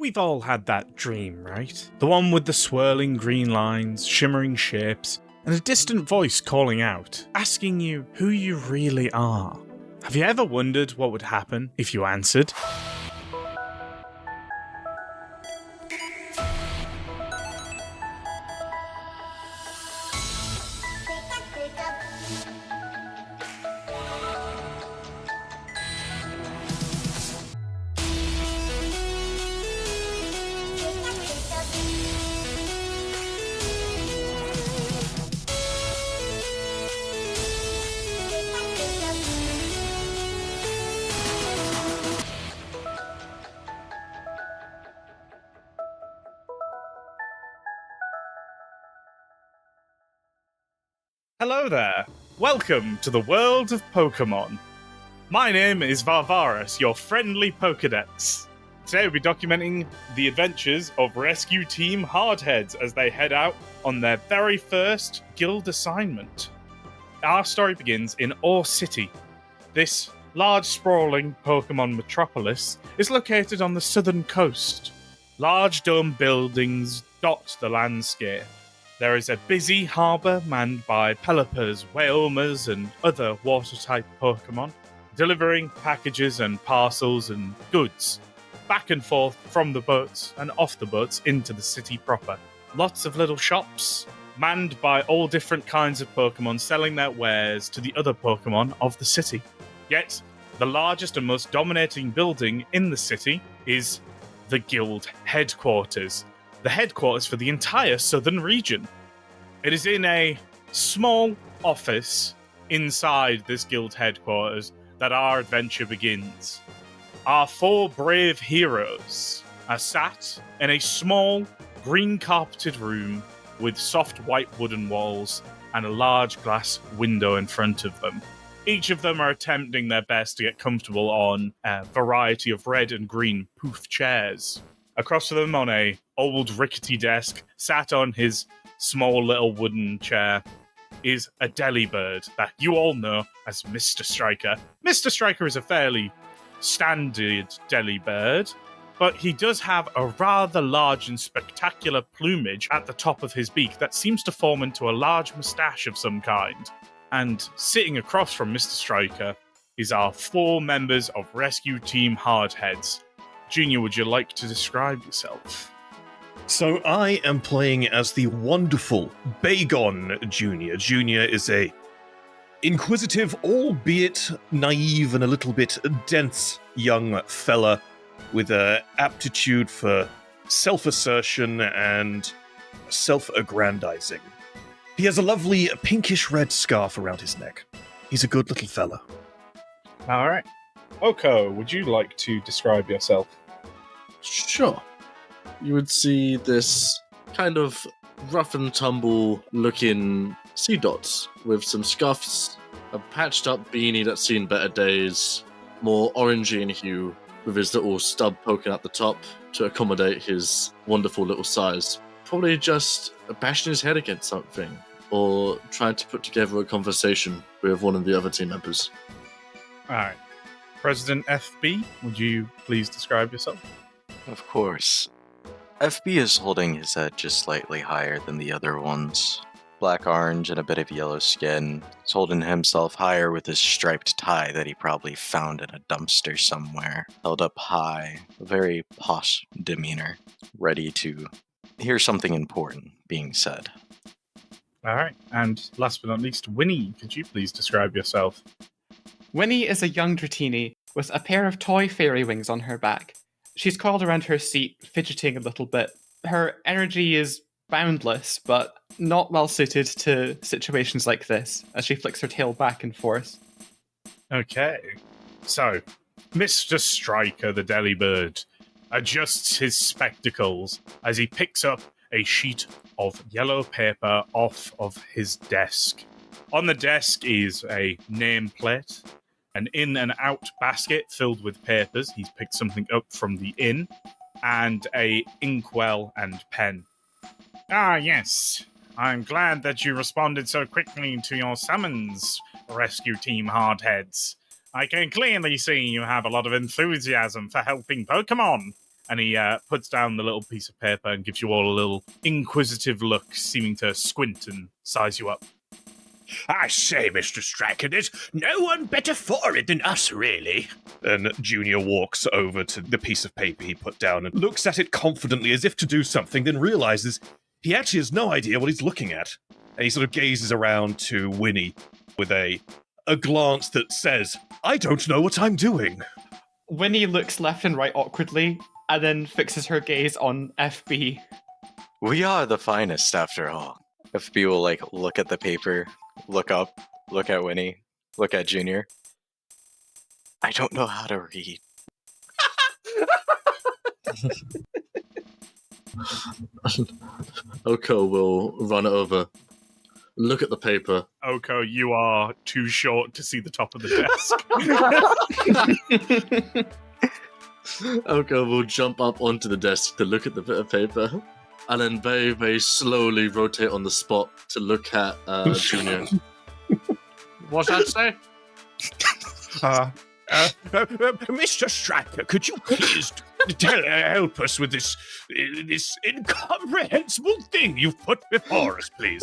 We've all had that dream, right? The one with the swirling green lines, shimmering shapes, and a distant voice calling out, asking you who you really are. Have you ever wondered what would happen if you answered? Hello there! Welcome to the world of Pokemon. My name is Varvaris, your friendly Pokedex. Today we'll be documenting the adventures of Rescue Team Hardheads as they head out on their very first guild assignment. Our story begins in Ore City. This large, sprawling Pokemon metropolis is located on the southern coast. Large dome buildings dot the landscape. There is a busy harbour manned by Pelipers, Whalmers, and other water-type Pokemon, delivering packages and parcels and goods back and forth from the boats and off the boats into the city proper. Lots of little shops, manned by all different kinds of Pokemon selling their wares to the other Pokemon of the city. Yet, the largest and most dominating building in the city is the Guild headquarters. The headquarters for the entire southern region. It is in a small office inside this guild headquarters that our adventure begins. Our four brave heroes are sat in a small, green carpeted room with soft white wooden walls and a large glass window in front of them. Each of them are attempting their best to get comfortable on a variety of red and green poof chairs. Across from them on a old rickety desk, sat on his small little wooden chair, is a Delibird that you all know as Mr. Striker. Mr. Striker is a fairly standard Delibird, but he does have a rather large and spectacular plumage at the top of his beak that seems to form into a large moustache of some kind. And sitting across from Mr. Striker is our four members of Rescue Team Hardheads. Junior, would you like to describe yourself? So I am playing as the wonderful Bagon Junior. Junior is a inquisitive, albeit naive and a little bit dense young fella with an aptitude for self-assertion and self-aggrandizing. He has a lovely pinkish red scarf around his neck. He's a good little fella. All right. Oko, would you like to describe yourself? Sure. You would see this kind of rough and tumble looking sea dots with some scuffs, a patched up beanie that's seen better days, more orangey in hue, with his little stub poking at the top to accommodate his wonderful little size. Probably just bashing his head against something, or trying to put together a conversation with one of the other team members. Alright. President FB, would you please describe yourself? Of course. FB is holding his head just slightly higher than the other ones. Black-orange and a bit of yellow skin. He's holding himself higher with his striped tie that he probably found in a dumpster somewhere. Held up high, a very posh demeanor, ready to hear something important being said. Alright, and last but not least, Winnie, could you please describe yourself? Winnie is a young Dratini with a pair of toy fairy wings on her back. She's curled around her seat, fidgeting a little bit. Her energy is boundless, but not well suited to situations like this, as she flicks her tail back and forth. Okay, so Mr. Striker, the Delibird, adjusts his spectacles as he picks up a sheet of yellow paper off of his desk. On the desk is a nameplate, an in and out basket filled with papers. He's picked something up from the inn, and a inkwell and pen. Ah, yes. I'm glad that you responded so quickly to your summons, Rescue Team Hardheads. I can clearly see you have a lot of enthusiasm for helping Pokemon. And he puts down the little piece of paper and gives you all a little inquisitive look, seeming to squint and size you up. I say, Mr. Striker, there's no one better for it than us, really. And Junior walks over to the piece of paper he put down and looks at it confidently as if to do something, then realizes he actually has no idea what he's looking at. And he sort of gazes around to Winnie with a glance that says, I don't know what I'm doing. Winnie looks left and right awkwardly, and then fixes her gaze on FB. We are the finest, after all. FB will, look at the paper, look up, look at Winnie, look at Junior. I don't know how to read. Oko will run over, look at the paper. Oko, you are too short to see the top of the desk. Oko will jump up onto the desk to look at the bit of paper, and then very, very slowly rotate on the spot to look at Junior. What's that say? Mr. Striker, could you please help us with this incomprehensible thing you've put before us, please?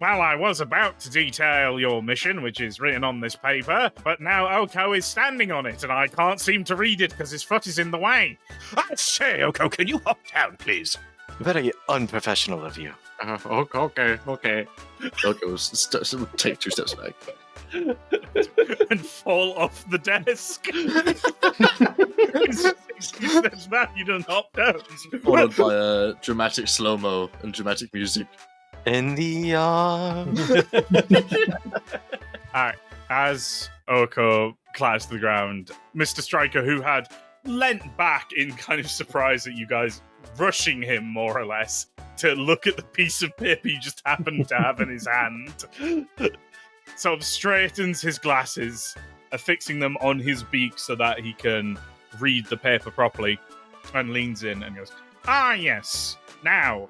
Well, I was about to detail your mission, which is written on this paper, but now Oko is standing on it, and I can't seem to read it because his foot is in the way. I say, Oko, can you hop down, please? Very unprofessional of you. Okay. Oko will take 2 steps back. And fall off the desk. 60 steps back, you don't hop down. Followed by a dramatic slow-mo and dramatic music. In the Alright, as Oko clatters to the ground, Mr. Striker, who had leant back in kind of surprise at you guys rushing him, more or less, to look at the piece of paper he just happened to have in his hand, sort of straightens his glasses, affixing them on his beak so that he can read the paper properly, and leans in and goes, yes. Now,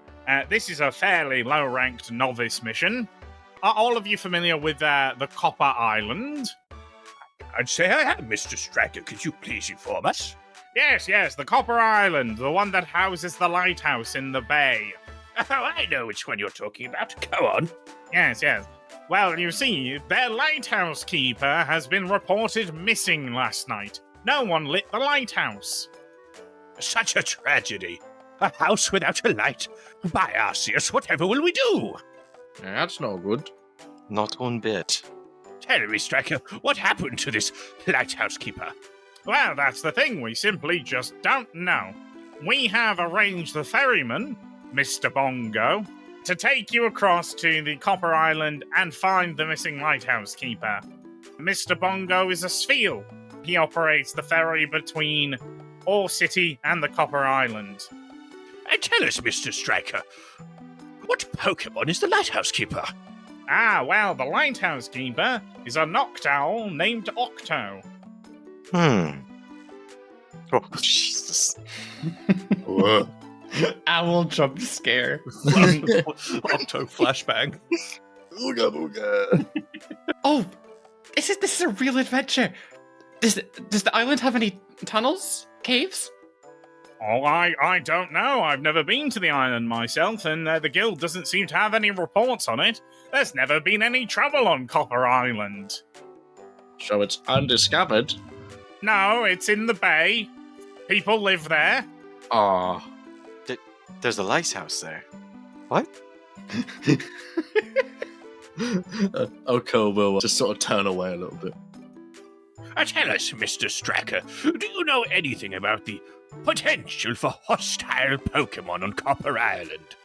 this is a fairly low-ranked novice mission. Are all of you familiar with the Copper Island? I'd say I am, Mr. Striker. Could you please inform us? Yes, the Copper Island, the one that houses the lighthouse in the bay. Oh, I know which one you're talking about. Go on. Yes. Well, you see, their lighthouse keeper has been reported missing last night. No one lit the lighthouse. Such a tragedy. A house without a light. By Arceus, whatever will we do? That's no good. not one bit. Tell me, Striker, what happened to this lighthouse keeper? Well, that's the thing. We simply just don't know. We have arranged the ferryman, Mr. Bongo, to take you across to the Copper Island and find the missing lighthouse keeper. Mr. Bongo is a Spheal. He operates the ferry between Ore City and the Copper Island. Tell us, Mr. Striker, what Pokemon is the lighthouse keeper? Well, the lighthouse keeper is a Noctowl named Octo. Oh, Jesus. Owl jump scare. Octo flashbang. Ooga booga. Oh, this is a real adventure. Does the island have any tunnels? Caves? Oh, I don't know. I've never been to the island myself, and the guild doesn't seem to have any reports on it. There's never been any trouble on Copper Island. So it's undiscovered? No, it's in the bay. People live there. Ah. There's a lighthouse there. What? Oko will just sort of turn away a little bit. Tell us, Mr. Striker, do you know anything about the potential for hostile Pokemon on Copper Island?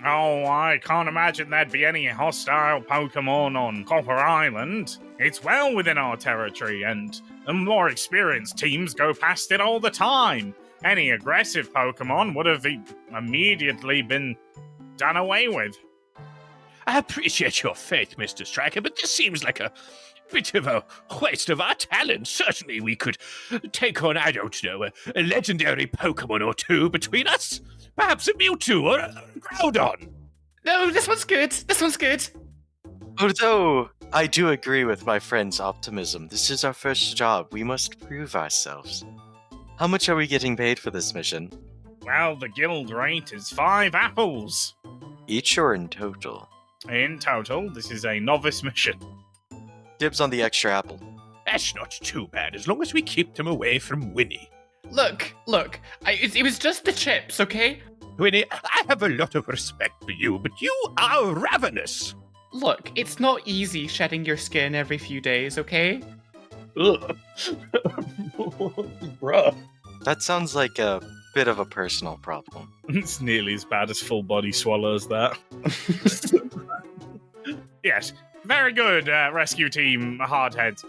Oh, I can't imagine there'd be any hostile Pokemon on Copper Island. It's well within our territory, and the more experienced teams go past it all the time. Any aggressive Pokemon would have immediately been done away with. I appreciate your faith, Mr. Striker, but this seems like a bit of a waste of our talent. Certainly we could take on, I don't know, a legendary Pokemon or two between us. Perhaps a Mewtwo or a Groudon. No, this one's good. This one's good. Although, I do agree with my friend's optimism. This is our first job. We must prove ourselves. How much are we getting paid for this mission? Well, the guild rate is 5 apples. Each or in total? In total, this is a novice mission. Dibs on the extra apple. That's not too bad, as long as we keep them away from Winnie. Look, it was just the chips, okay? Winnie, I have a lot of respect for you, but you are ravenous. Look, it's not easy shedding your skin every few days, okay? Ugh. Bruh. That sounds like a bit of a personal problem. It's nearly as bad as full body swallows, that. Yes, very good, rescue team Hardheads.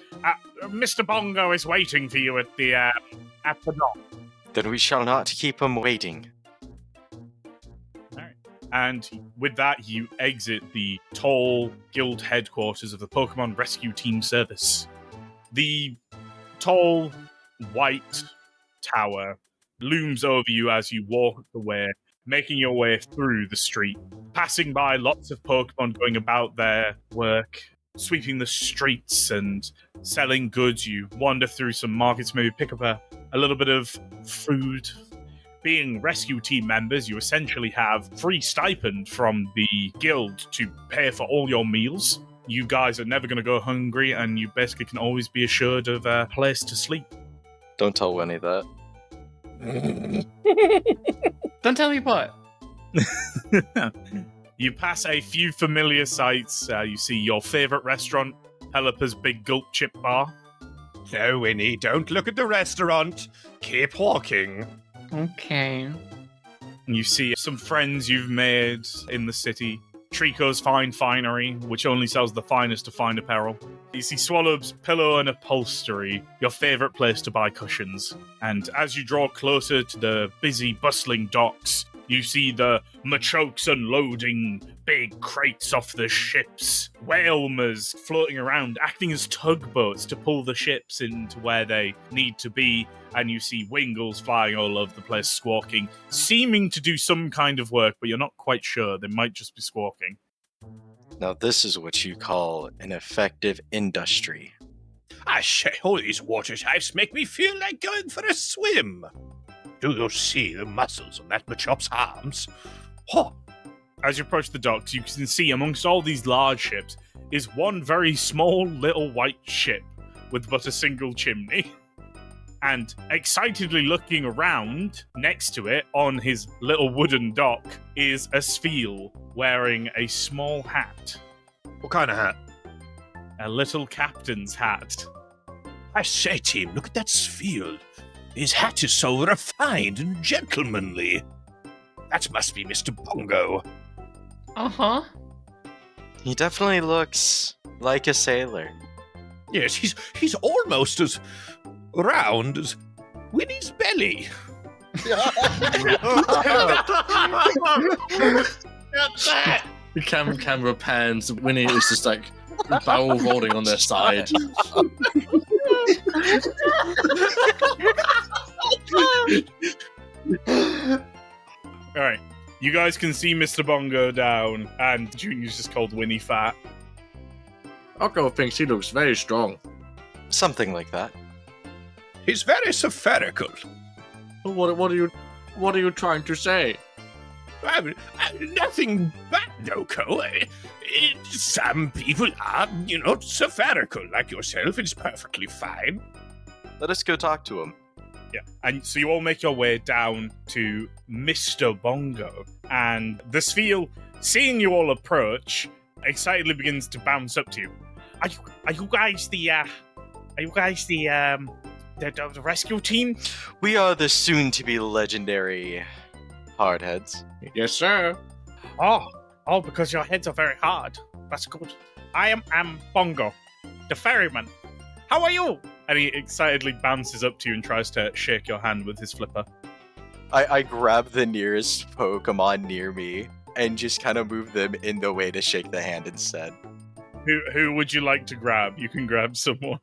Mr. Bongo is waiting for you at the dock. Then we shall not keep him waiting. And with that, you exit the tall guild headquarters of the Pokemon Rescue Team Service. The tall, white tower looms over you as you walk away, making your way through the street, passing by lots of Pokemon going about their work, sweeping the streets and selling goods. You wander through some markets, maybe pick up a little bit of food. Being rescue team members, you essentially have free stipend from the guild to pay for all your meals. You guys are never going to go hungry, and you basically can always be assured of a place to sleep. Don't tell Winnie that. Don't tell me what. You pass a few familiar sights. You see your favorite restaurant, Pelipper's Big Gulp Chip Bar. No, Winnie, don't look at the restaurant. Keep walking. Okay. And you see some friends you've made in the city. Trico's Fine Finery, which only sells the finest of fine apparel. You see Swallow's Pillow and Upholstery, your favourite place to buy cushions. And as you draw closer to the busy, bustling docks, you see the Machokes unloading big crates off the ships. Whalmers floating around, acting as tugboats to pull the ships into where they need to be. And you see Wingles flying all over the place, squawking, seeming to do some kind of work, but you're not quite sure. They might just be squawking. Now this is what you call an effective industry. I say, all these water types make me feel like going for a swim. Do you see the muscles on that Machop's arms? Oh. As you approach the docks, you can see amongst all these large ships is one very small little white ship with but a single chimney. And excitedly looking around next to it on his little wooden dock is a Spheal wearing a small hat. What kind of hat? A little captain's hat. I say, team, look at that Spheal. His hat is so refined and gentlemanly. That must be Mr. Bongo. Uh-huh. He definitely looks like a sailor. Yes, he's almost as round as Winnie's belly. The camera pans. Winnie is just like barrel rolling on their side. Alright, you guys can see Mr. Bongo down, and Junior's just called Winnie fat. Oko thinks he looks very strong. Something like that. He's very spherical. What are you trying to say? Nothing bad, Oko. Some people are, spherical like yourself. It's perfectly fine. Let us go talk to him. Yeah, and so you all make your way down to Mr. Bongo, and the Spheal, seeing you all approach, excitedly begins to bounce up to you. Are you guys the rescue team? We are the soon-to-be legendary Hardheads. Yes, sir. Oh, because your heads are very hard. That's good. I am Bongo, the ferryman. How are you? And he excitedly bounces up to you and tries to shake your hand with his flipper. I grab the nearest Pokemon near me and just kind of move them in the way to shake the hand instead. Who would you like to grab? You can grab someone.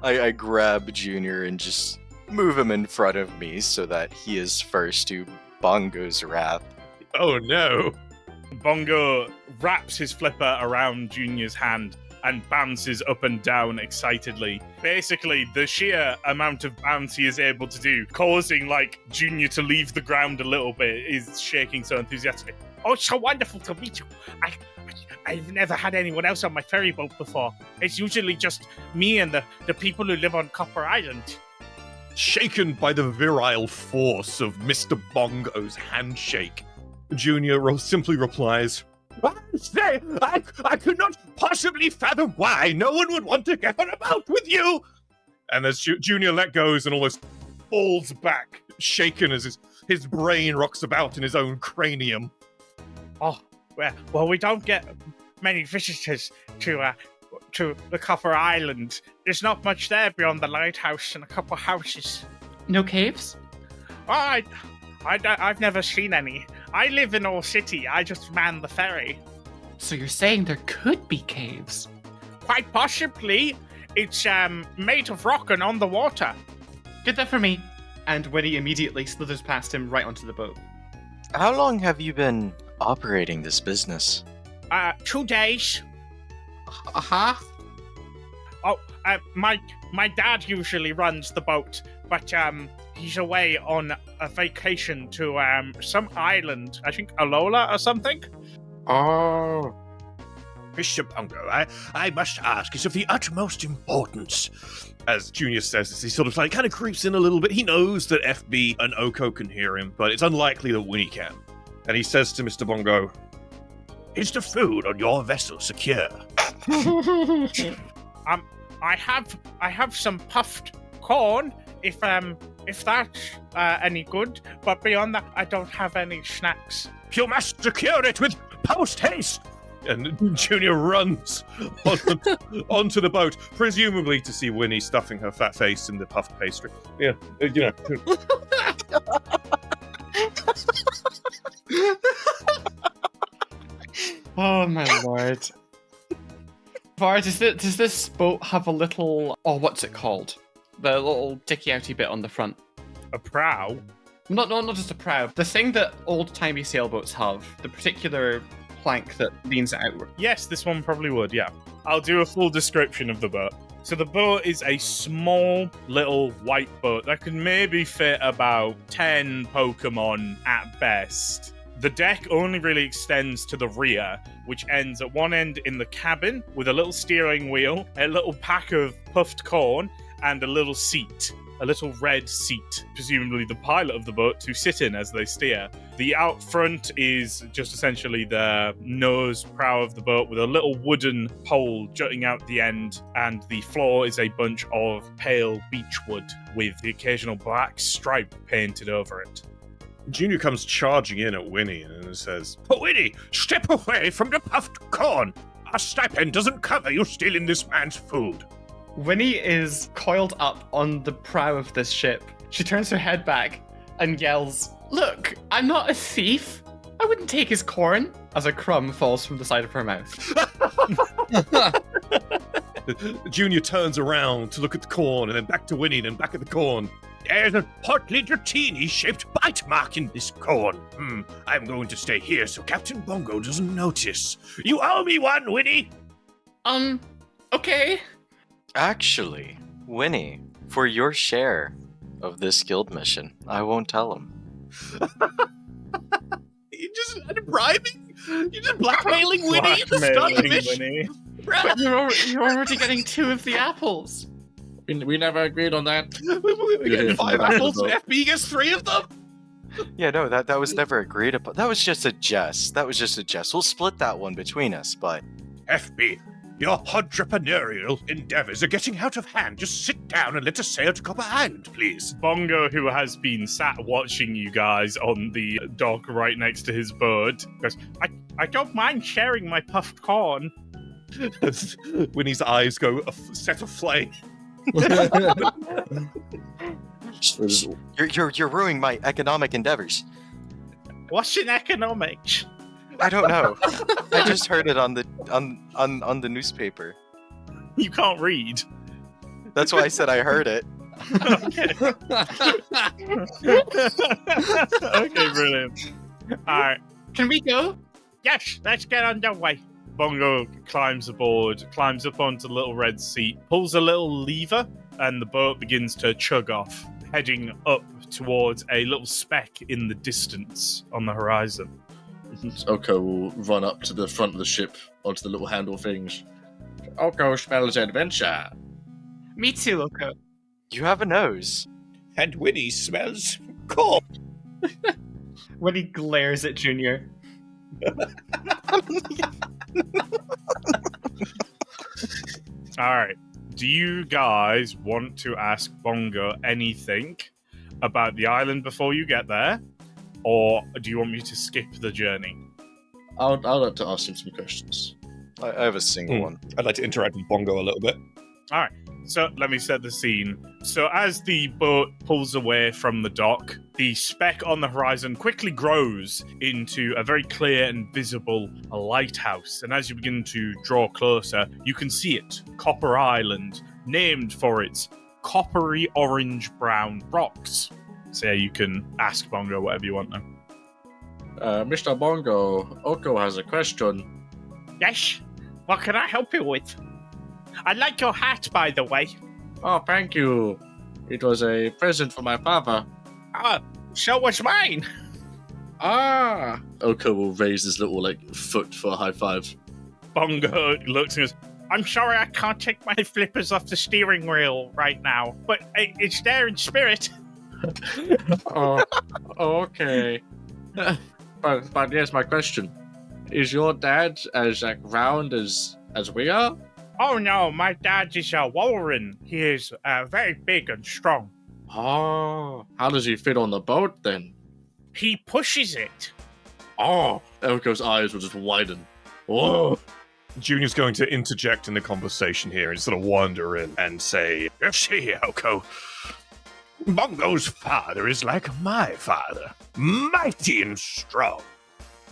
I grab Junior and just move him in front of me so that he is first to Bongo's wrath. Oh no. Bongo wraps his flipper around Junior's hand, and bounces up and down excitedly. Basically, the sheer amount of bounce he is able to do, causing, like, Junior to leave the ground a little bit, is shaking so enthusiastically. Oh, it's so wonderful to meet you. I've never had anyone else on my ferry boat before. It's usually just me and the people who live on Copper Island. Shaken by the virile force of Mr. Bongo's handshake, Junior simply replies, I could not possibly fathom why no one would want to get on a boat with you. And as Junior let goes and almost falls back, shaken as his brain rocks about in his own cranium. Oh, well, we don't get many visitors to the Copper Island. There's not much there beyond the lighthouse and a couple houses. No caves? Oh, I've never seen any. I live in Old City. I just man the ferry. So you're saying there could be caves? Quite possibly. It's made of rock and on the water. Good enough for me. And Winnie immediately slithers past him right onto the boat. How long have you been operating this business? 2 days. Uh-huh. Oh, my dad usually runs the boat, but he's away on a vacation to some island. I think Alola or something. Oh. Mr. Bongo, I must ask, it's of the utmost importance. As Junior says this, he sort of like kind of creeps in a little bit. He knows that FB and Oko can hear him, but it's unlikely that Winnie can. And he says to Mr. Bongo, is the food on your vessel secure? I have some puffed corn, if that's any good. But beyond that, I don't have any snacks. You must secure it with post-haste! And Junior runs onto the boat, presumably to see Winnie stuffing her fat face in the puffed pastry. Yeah, you know. Oh my lord. Var, does this boat have a little... Oh, what's it called? The little dicky-outy bit on the front. A prow? Not just a prow. The thing that old-timey sailboats have. The particular plank that leans outward. Yes, this one probably would, yeah. I'll do a full description of the boat. So the boat is a small little white boat that can maybe fit about 10 Pokemon at best. The deck only really extends to the rear, which ends at one end in the cabin with a little steering wheel, a little pack of puffed corn, and a little seat. A little red seat, presumably the pilot of the boat, to sit in as they steer. The out front is just essentially the nose prow of the boat with a little wooden pole jutting out the end, and the floor is a bunch of pale beechwood with the occasional black stripe painted over it. Junior comes charging in at Winnie and says, "Oh, Winnie, step away from the puffed corn! Our stipend doesn't cover you stealing this man's food." Winnie is coiled up on the prow of this ship. She turns her head back and yells, "Look, I'm not a thief. I wouldn't take his corn," as a crumb falls from the side of her mouth. Junior turns around to look at the corn and then back to Winnie and then back at the corn. "There's a portly dratini-shaped bite mark in this corn. I'm going to stay here so Captain Bongo doesn't notice. You owe me one, Winnie!" Okay. Actually, Winnie, for your share of this guild mission, I won't tell him. You just bribing? You're just blackmailing Winnie? Winnie. But you're already getting 2 of the apples. We never agreed on that. We get 5 apples, FB gets 3 of them? Yeah, no, that was never agreed upon. That was just a jest. We'll split that one between us, but... FB, your entrepreneurial endeavors are getting out of hand. Just sit down and let us sail to Copper Island, please. Bongo, who has been sat watching you guys on the dock right next to his boat, goes, I don't mind sharing my puffed corn. Winnie's eyes go set aflame. You're ruining my economic endeavors. What's in economics? I don't know. I just heard it on the newspaper. You can't read. That's why I said I heard it. Okay, brilliant. Alright. Can we go? Yes, let's get underway. Bongo climbs aboard, climbs up onto the little red seat, pulls a little lever, and the boat begins to chug off, heading up towards a little speck in the distance on the horizon. Oko will run up to the front of the ship onto the little handle things. Oko spells adventure. Me too, Oko. You have a nose. And Winnie smells cool. When he glares at Junior. Alright. Do you guys want to ask Bongo anything about the island before you get there? Or do you want me to skip the journey? I'd like to ask him some questions. I have a single one. I'd like to interact with Bongo a little bit. Alright, so let me set the scene. So as the boat pulls away from the dock, the speck on the horizon quickly grows into a very clear and visible lighthouse. And as you begin to draw closer, you can see it, Copper Island, named for its coppery orange-brown rocks. So yeah, you can ask Bongo whatever you want now. Mr. Bongo, Oko has a question. Yes? What can I help you with? I like your hat, by the way. Oh, thank you. It was a present for my father. So was mine. Ah! Oko will raise his little, foot for a high five. Bongo looks and goes, I'm sorry I can't take my flippers off the steering wheel right now, but it's there in spirit. Oh, okay. But yes, my question. Is your dad as round as we are? Oh no, my dad is a Warren. He is very big and strong. Oh, how does he fit on the boat then? He pushes it. Oh, Oko's eyes will just widen. Whoa. Junior's going to interject in the conversation here and sort of wander in and say, "You see, Oko, Bongo's father is like my father, mighty and strong,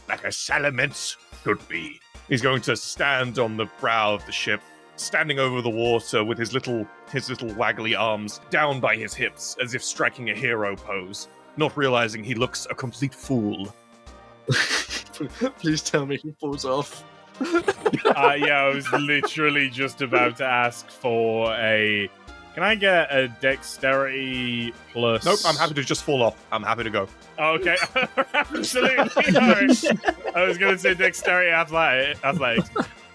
like a salamence should be." He's going to stand on the brow of the ship, standing over the water with his little waggly arms down by his hips, as if striking a hero pose, not realizing he looks a complete fool. Please tell me he falls off. Yeah, I was literally just about to ask for a... Can I get a dexterity plus... Nope, I'm happy to just fall off. I'm happy to go. Okay, absolutely. Right. I was going to say dexterity athletics.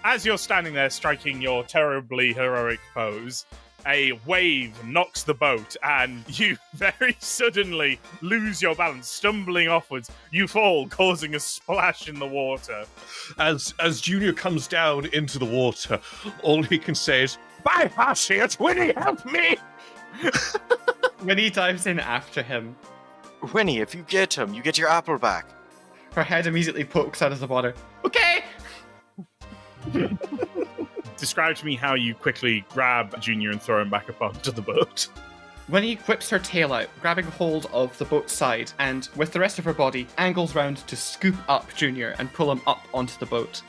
As you're standing there striking your terribly heroic pose, a wave knocks the boat and you very suddenly lose your balance, stumbling offwards. You fall, causing a splash in the water. As Junior comes down into the water, all he can say is, "My hussy, it's Winnie, help me!" Winnie dives in after him. Winnie, if you get him, you get your apple back. Her head immediately pokes out of the water. Okay! Describe to me how you quickly grab Junior and throw him back up onto the boat. Winnie whips her tail out, grabbing hold of the boat's side, and with the rest of her body, angles round to scoop up Junior and pull him up onto the boat.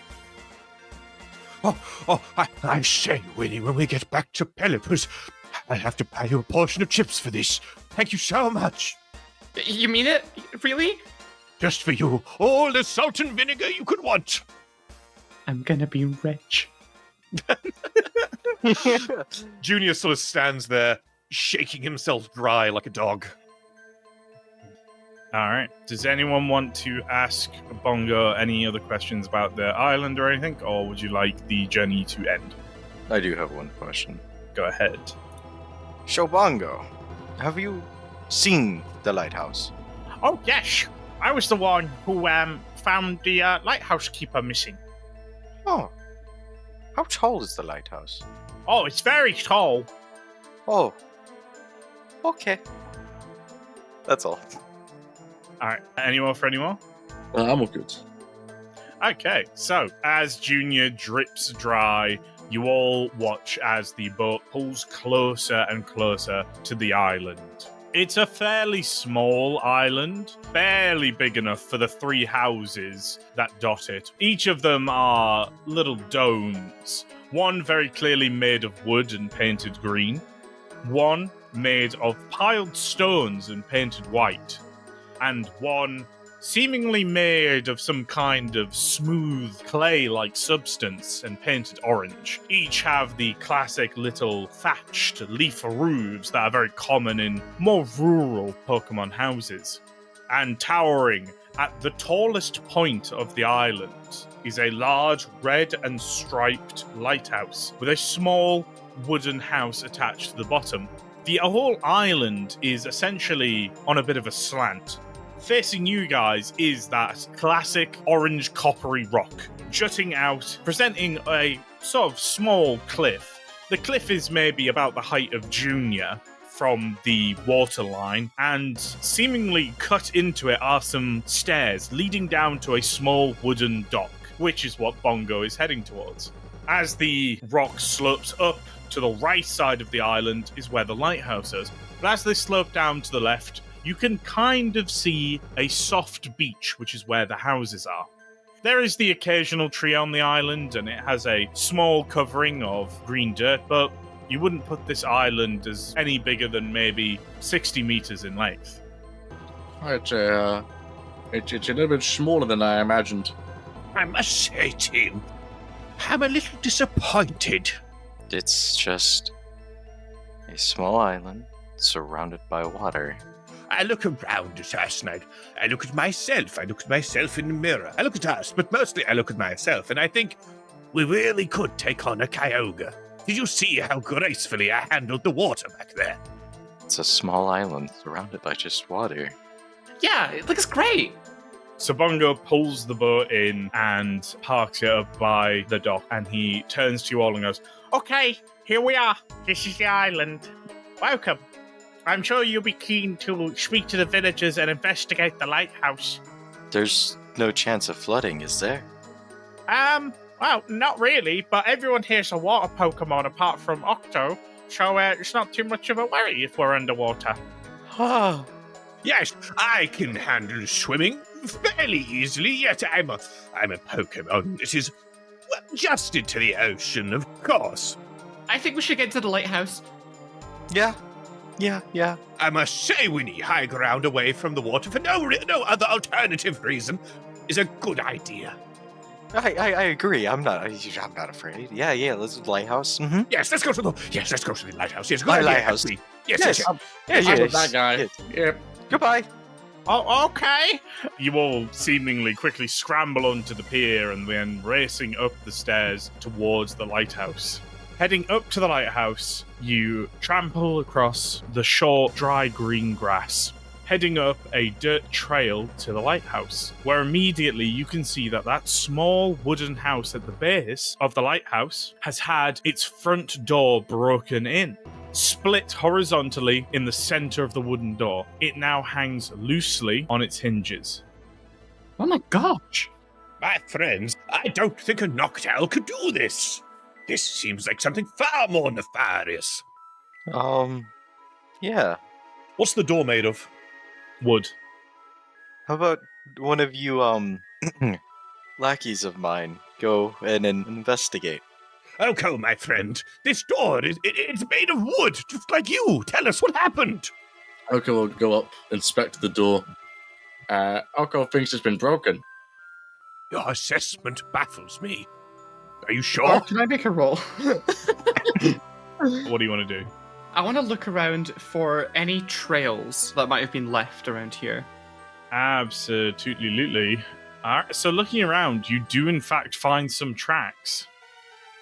I say, Winnie, when we get back to Pelipus, I'll have to buy you a portion of chips for this. Thank you so much. You mean it? Really? Just for you, all the salt and vinegar you could want. I'm gonna be rich. Junior sort of stands there, shaking himself dry like a dog. All right. Does anyone want to ask Bongo any other questions about the island or anything, or would you like the journey to end? I do have one question. Go ahead. Shobongo, have you seen the lighthouse? Oh, yes. I was the one who found the lighthouse keeper missing. Oh. How tall is the lighthouse? Oh, it's very tall. Oh. Okay. That's all. All right. Any more for any more? I'm all good. Okay. So, as Junior drips dry, you all watch as the boat pulls closer and closer to the island. It's a fairly small island, barely big enough for the 3 houses that dot it. Each of them are little domes, one very clearly made of wood and painted green, one made of piled stones and painted white, and one seemingly made of some kind of smooth clay-like substance and painted orange. Each have the classic little thatched leaf roofs that are very common in more rural Pokemon houses. And towering at the tallest point of the island is a large red and striped lighthouse with a small wooden house attached to the bottom. The whole island is essentially on a bit of a slant. Facing you guys is that classic orange coppery rock, jutting out, presenting a sort of small cliff. The cliff is maybe about the height of Junior from the waterline, and seemingly cut into it are some stairs leading down to a small wooden dock, which is what Bongo is heading towards. As the rock slopes up to the right side of the island is where the lighthouse is, but as they slope down to the left, you can kind of see a soft beach, which is where the houses are. There is the occasional tree on the island, and it has a small covering of green dirt, but you wouldn't put this island as any bigger than maybe 60 meters in length. It's a little bit smaller than I imagined. I must say, Tim, I'm a little disappointed. It's just a small island surrounded by water. I look around us last night. I look at myself. I look at myself in the mirror. I look at us, but mostly I look at myself, and I think we really could take on a Kyogre. Did you see how gracefully I handled the water back there? It's a small island surrounded by just water. Yeah, it looks great. So Bongo pulls the boat in and parks it up by the dock, and he turns to you all and goes, "Okay, here we are. This is the island. Welcome. I'm sure you'll be keen to speak to the villagers and investigate the lighthouse." There's no chance of flooding, is there? Well, not really, but everyone here's a water Pokemon apart from Octo, so it's not too much of a worry if we're underwater. Oh, Yes, I can handle swimming fairly easily, yet I'm a Pokemon that is adjusted to the ocean, of course. I think we should get to the lighthouse. yeah. I must say, Winnie, high ground away from the water for no other alternative reason is a good idea. I agree. I'm not afraid. Yeah. Let's do the lighthouse. Mm-hmm. Yes, let's go to the lighthouse. Yes, good My idea, lighthouse. actually. Yes. I'm with that guy. Yes. Yep. Goodbye. Oh, okay. You all seemingly quickly scramble onto the pier and then racing up the stairs towards the lighthouse. Heading up to the lighthouse, you trample across the short, dry green grass, heading up a dirt trail to the lighthouse, where immediately you can see that small wooden house at the base of the lighthouse has had its front door broken in. Split horizontally in the center of the wooden door. It now hangs loosely on its hinges. Oh my gosh. My friends, I don't think a Noctowl could do this. This seems like something far more nefarious. Yeah. What's the door made of? Wood. How about one of you, lackeys of mine go in and investigate? Okay, my friend. This door, it's made of wood, just like you. Tell us what happened. Oko will go up, inspect the door. Oko thinks it's been broken. Your assessment baffles me. Are you sure? Can I make a roll? What do you want to do? I want to look around for any trails that might have been left around here. Absolutely. Alright, so looking around, you do in fact find some tracks.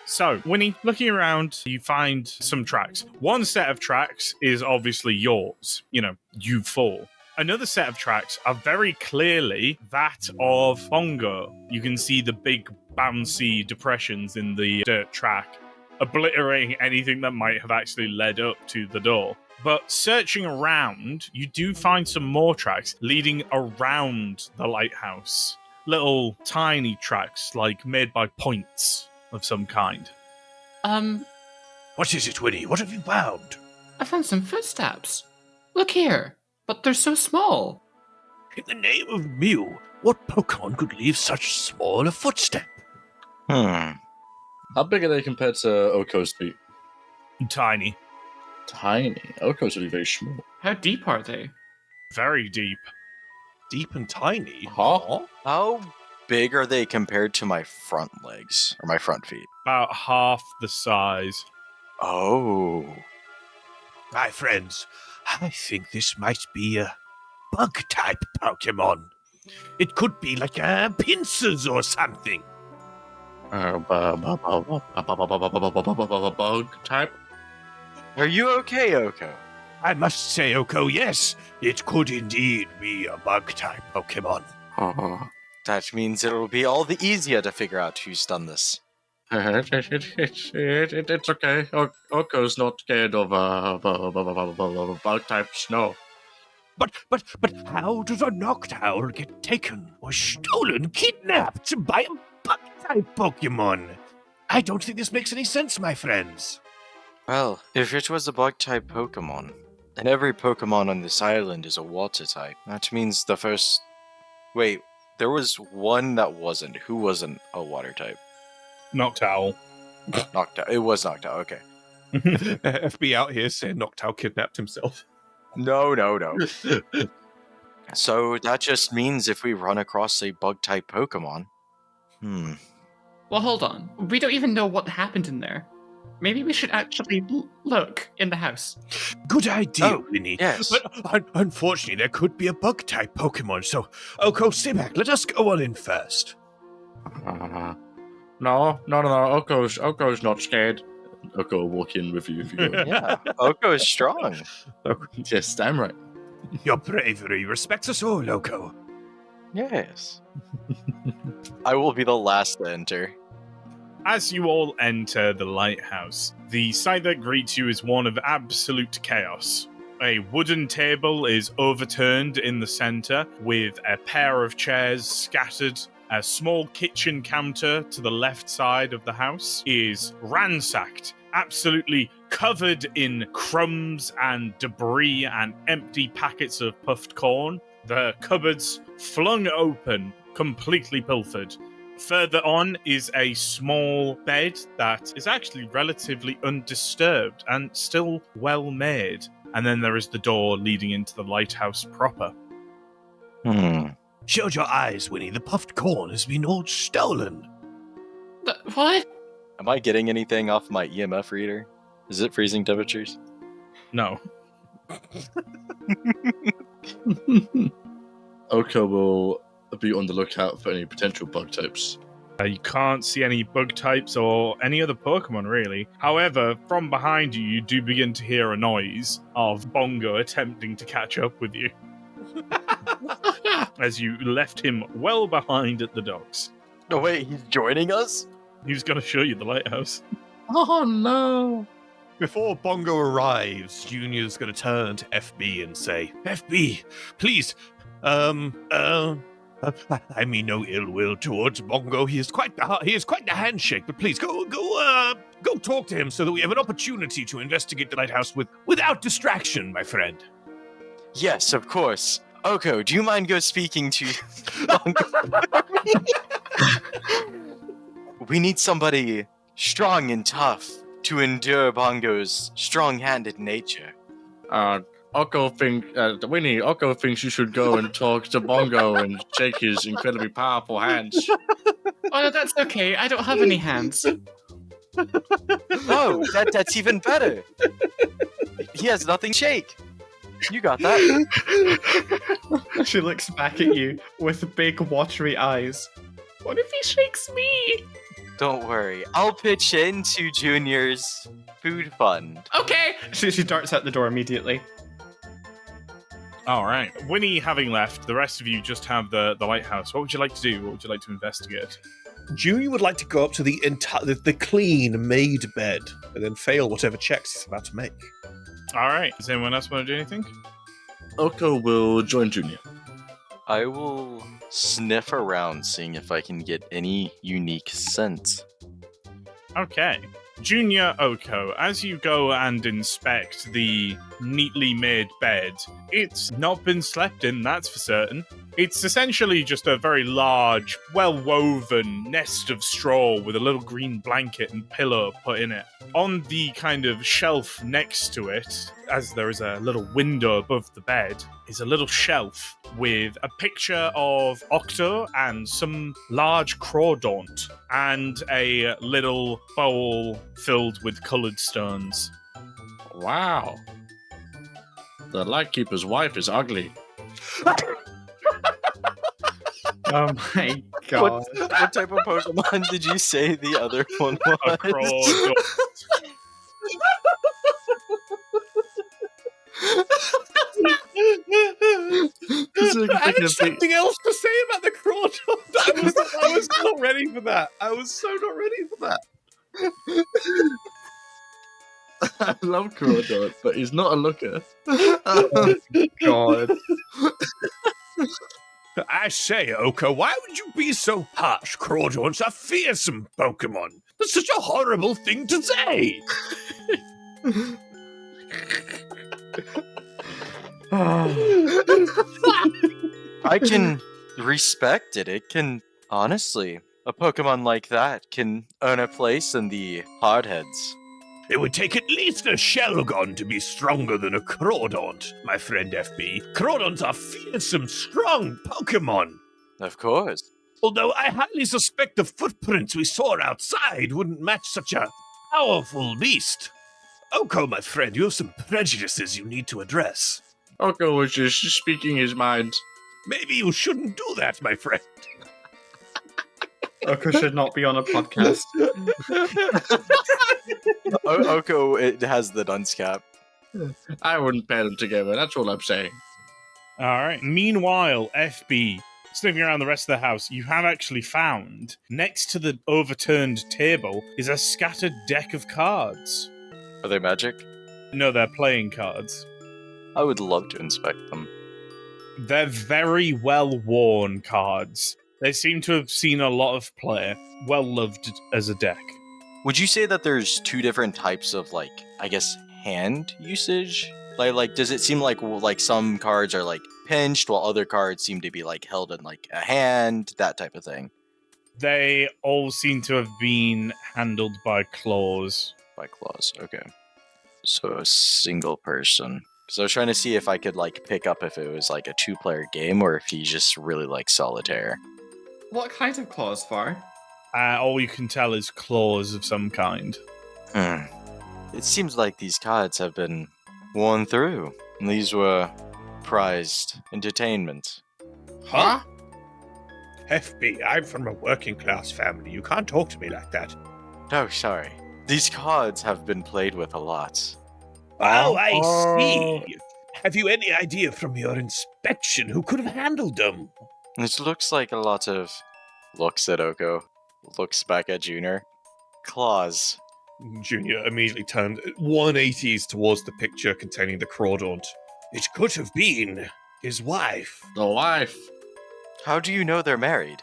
So, Winnie, looking around, you find some tracks. One set of tracks is obviously yours. You fall. Another set of tracks are very clearly that of Bongo. You can see the big bouncy depressions in the dirt track, obliterating anything that might have actually led up to the door. But searching around, you do find some more tracks leading around the lighthouse. Little tiny tracks, like made by points of some kind. What is it, Winnie? What have you found? I found some footsteps. Look here, but they're so small. In the name of Mew, what Pokemon could leave such small a footstep? Hmm. How big are they compared to Oko's feet? Tiny. Tiny. Oko's really very small. How deep are they? Very deep. deep and tiny. Huh? How big are they compared to my front legs or my front feet? About half the size. Oh. My friends, I think this might be a bug-type Pokemon. It could be like pincers or something. Bug type? Are you okay, Oko? I must say, Oko, yes, it could indeed be a bug-type Pokemon. That means it'll be all the easier to figure out who's done this. It's okay. Oko's not scared of bug types, no. But how does a Noctowl get taken or stolen, kidnapped by a bug-type Pokemon? I don't think this makes any sense, my friends. Well, if it was a bug-type Pokemon, and every Pokemon on this island is a water type, that means the first... Wait, there was one that wasn't. Who wasn't a water type? Noctowl. Noctowl. It was Noctowl, okay. FB out here saying Noctowl kidnapped himself. No. So that just means if we run across a bug-type Pokemon... Well, hold on. We don't even know what happened in there. Maybe we should actually look in the house. Good idea, Oh, Winnie. yes. But unfortunately, there could be a bug-type Pokemon, so Oko, stay back. Let us go on in first. No. Oko's not scared. Oko will walk in with you if you go. Yeah, Oko is strong. Yes, damn right. Your bravery respects us all, Oko. Yes. I will be the last to enter. As you all enter the lighthouse, the sight that greets you is one of absolute chaos. A wooden table is overturned in the center, with a pair of chairs scattered. A small kitchen counter to the left side of the house is ransacked, absolutely covered in crumbs and debris and empty packets of puffed corn. The cupboards flung open, completely pilfered. Further on is a small bed that is actually relatively undisturbed and still well made. And then there is the door leading into the lighthouse proper. Shield your eyes, Winnie. The puffed corn has been all stolen. What? Am I getting anything off my EMF reader? Is it freezing temperatures? No. Oko will be on the lookout for any potential bug types. You can't see any bug types or any other Pokemon, really. However, from behind you, you do begin to hear a noise of Bongo attempting to catch up with you. As you left him well behind at the docks. No, wait, he's joining us? He was going to show you the lighthouse. Oh no! Before Bongo arrives, Junior's going to turn to FB and say, FB, please, I mean no ill will towards Bongo. He is quite the handshake, but please go talk to him so that we have an opportunity to investigate the lighthouse without distraction, my friend. Yes, of course. Oko, do you mind speaking to Bongo? We need somebody strong and tough to endure Bongo's strong-handed nature. Oko thinks you should go and talk to Bongo and shake his incredibly powerful hands. Oh, no, that's okay. I don't have any hands. Oh, that's even better. He has nothing to shake. You got that. She looks back at you with big, watery eyes. What if he shakes me? Don't worry. I'll pitch into Junior's food fund. Okay. She darts out the door immediately. All right. Winnie having left, the rest of you just have the lighthouse. What would you like to do? What would you like to investigate? Junior would like to go up to the clean made bed and then fail whatever checks he's about to make. All right. Does anyone else want to do anything? Oko will join Junior. I will sniff around, seeing if I can get any unique scent. Okay. Junior Oko, as you go and inspect the neatly made bed, it's not been slept in, that's for certain. It's essentially just a very large, well-woven nest of straw with a little green blanket and pillow put in it. On the kind of shelf next to it, as there is a little window above the bed, is a little shelf with a picture of Octo and some large crawdaunt and a little bowl filled with coloured stones. Wow. The Lightkeeper's wife is ugly. Oh my god. What type of Pokemon did you say the other one was? A crawdaunt. I had something else to say about the crawdaunt. I was not ready for that. I was so not ready for that. I love Crawdaunt, but he's not a looker. God. I say, Oko, why would you be so harsh? Crawdaunt's a fearsome Pokemon. That's such a horrible thing to say. I can respect it. It can, honestly, a Pokemon like that can earn a place in the Hardheads. It would take at least a Shelgon to be stronger than a Crawdaunt, my friend FB. Crawdaunts are fearsome, strong Pokemon. Of course. Although I highly suspect the footprints we saw outside wouldn't match such a powerful beast. Oko, my friend, you have some prejudices you need to address. Oko was just speaking his mind. Maybe you shouldn't do that, my friend. Oko should not be on a podcast. Oko, it has the dunce cap. I wouldn't pair them together, that's all I'm saying. All right. Meanwhile, FB, sniffing around the rest of the house, you have actually found, next to the overturned table, is a scattered deck of cards. Are they magic? No, they're playing cards. I would love to inspect them. They're very well-worn cards. They seem to have seen a lot of play. Well-loved as a deck. Would you say that there's two different types of, like, I guess, hand usage? Like, does it seem like some cards are, like, pinched, while other cards seem to be, like, held in, like, a hand, that type of thing? They all seem to have been handled by claws. By claws, okay. So a single person. Because I was trying to see if I could, like, pick up if it was, like, a two-player game, or if he just really likes solitaire. What kind of claws for? All you can tell is claws of some kind. It seems like these cards have been worn through. These were prized entertainment. Huh? FB, I'm from a working class family. You can't talk to me like that. Oh, sorry. These cards have been played with a lot. Oh, I see. Have you any idea from your inspection who could have handled them? This looks like a lot of... Looks at Oko. Looks back at Junior. Claws. Junior immediately turned 180s towards the picture containing the Crawdaunt. It could have been his wife. The wife. How do you know they're married?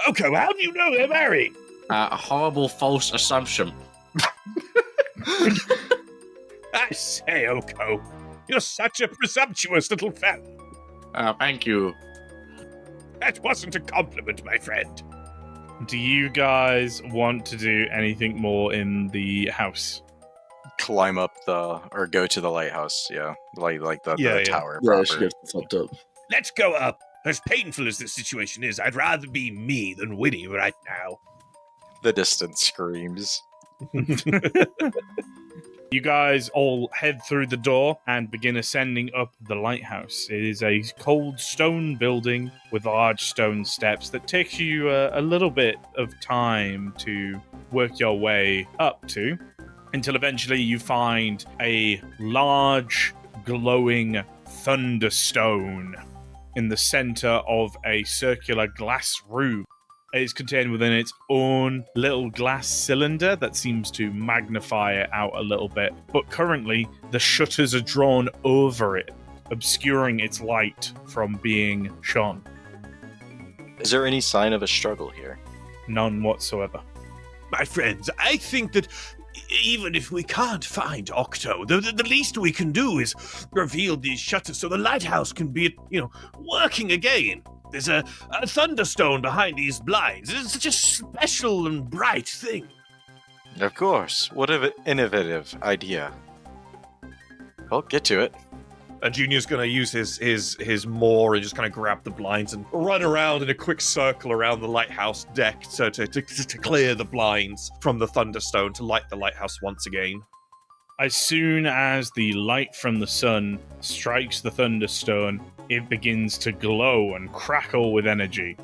Oko, how do you know they're married? A horrible false assumption. I say, Oko, you're such a presumptuous little fellow. Thank you. That wasn't a compliment, my friend. Do you guys want to do anything more in the house? Climb up or go to the lighthouse, yeah. Like the tower Yeah, proper. she gets fucked up. Let's go up. As painful as this situation is, I'd rather be me than Winnie right now. The distance screams. You guys all head through the door and begin ascending up the lighthouse. It is a cold stone building with large stone steps that takes you a little bit of time to work your way up to, until eventually you find a large, glowing thunderstone in the center of a circular glass room. It is contained within its own little glass cylinder that seems to magnify it out a little bit. But currently, the shutters are drawn over it, obscuring its light from being shone. Is there any sign of a struggle here? None whatsoever. My friends, I think that even if we can't find Octo, the least we can do is reveal these shutters so the lighthouse can be, working again. There's a thunderstone behind these blinds. It's such a special and bright thing. Of course. What an innovative idea. Well, get to it. And Junior's going to use his maw and just kind of grab the blinds and run around in a quick circle around the lighthouse deck to clear the blinds from the thunderstone to light the lighthouse once again. As soon as the light from the sun strikes the thunderstone, it begins to glow and crackle with energy.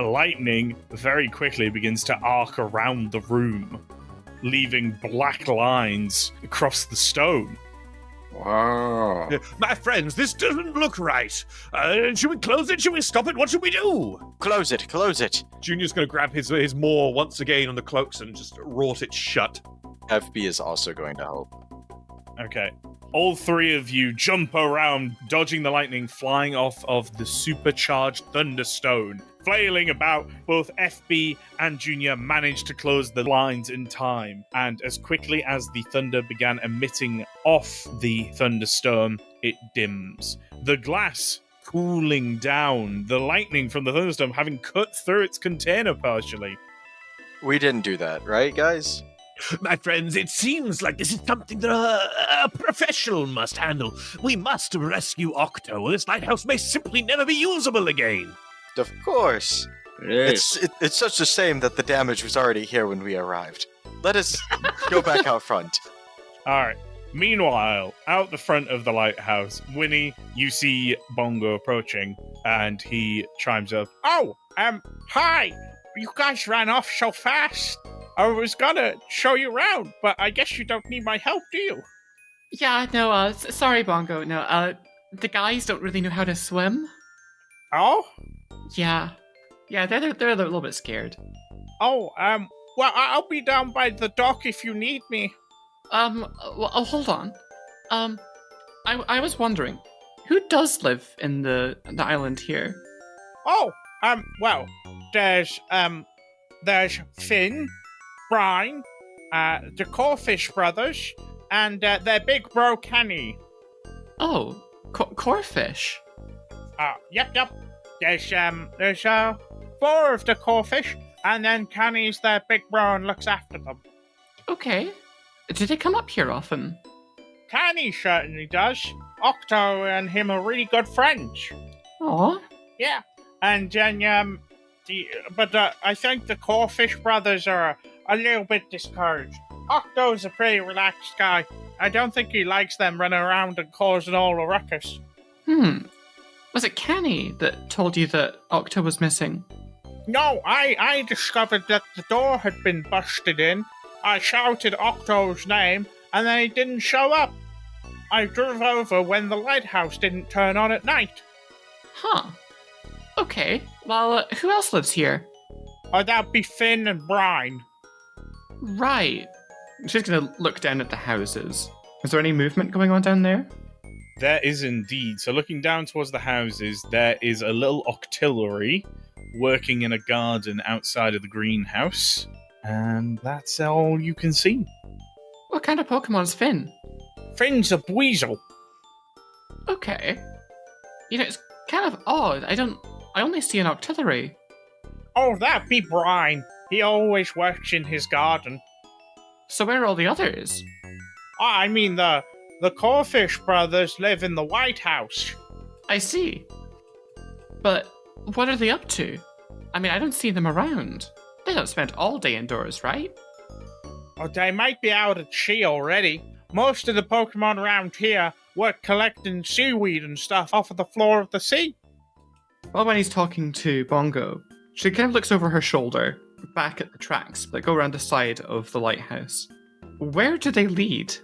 Lightning very quickly begins to arc around the room, leaving black lines across the stone. Wow. My friends, this doesn't look right. Should we close it? Should we stop it? What should we do? Close it, close it. Junior's going to grab his maw once again on the cloaks and just rort it shut. FB is also going to help. Okay. All three of you jump around, dodging the lightning flying off of the supercharged thunderstone. Flailing about, both FB and Junior managed to close the blinds in time, and as quickly as the thunder began emitting off the thunderstorm, it dims. The glass cooling down, the lightning from the thunderstorm having cut through its container partially. We didn't do that, right, guys? My friends, it seems like this is something that a professional must handle. We must rescue Octo, or this lighthouse may simply never be usable again. Of course. Yes. It's such a shame that the damage was already here when we arrived. Let us go back out front. Alright. Meanwhile, out the front of the lighthouse, Winnie, you see Bongo approaching, and he chimes up. Oh, hi! You guys ran off so fast. I was gonna show you around, but I guess you don't need my help, do you? Yeah, no, sorry, Bongo. No, the guys don't really know how to swim. Oh? Yeah, they're a little bit scared. Oh, well, I'll be down by the dock if you need me. Well, hold on. I was wondering, who does live in the island here? Oh, well, there's Finn, Brian, the Corfish brothers, and their big bro Kenny. Oh, Corfish. Yep. There's 4 of the Corfish, and then Kenny's their big bro and looks after them. Okay. Do they come up here often? Kenny certainly does. Octo and him are really good friends. Aw. Yeah. And then, I think the Corfish brothers are a little bit discouraged. Octo's a pretty relaxed guy. I don't think he likes them running around and causing all the ruckus. Was it Kenny that told you that Octo was missing? No, I discovered that the door had been busted in. I shouted Octo's name, and then he didn't show up. I drove over when the lighthouse didn't turn on at night. Huh. Okay, well, who else lives here? Oh, that'd be Finn and Brian. Right. She's gonna look down at the houses. Is there any movement going on down there? There is indeed. So looking down towards the houses, there is a little octillery working in a garden outside of the greenhouse. And that's all you can see. What kind of Pokemon's Finn? Finn's a weasel. Okay. It's kind of odd. I only see an octillery. Oh, that'd be Brian. He always works in his garden. So where are all the others? I mean, the Corfish brothers live in the White House. I see. But what are they up to? I mean, I don't see them around. They don't spend all day indoors, right? Oh, they might be out at sea already. Most of the Pokemon around here work collecting seaweed and stuff off of the floor of the sea. Well, when he's talking to Bongo, she kind of looks over her shoulder, back at the tracks that go around the side of the lighthouse. Where do they lead?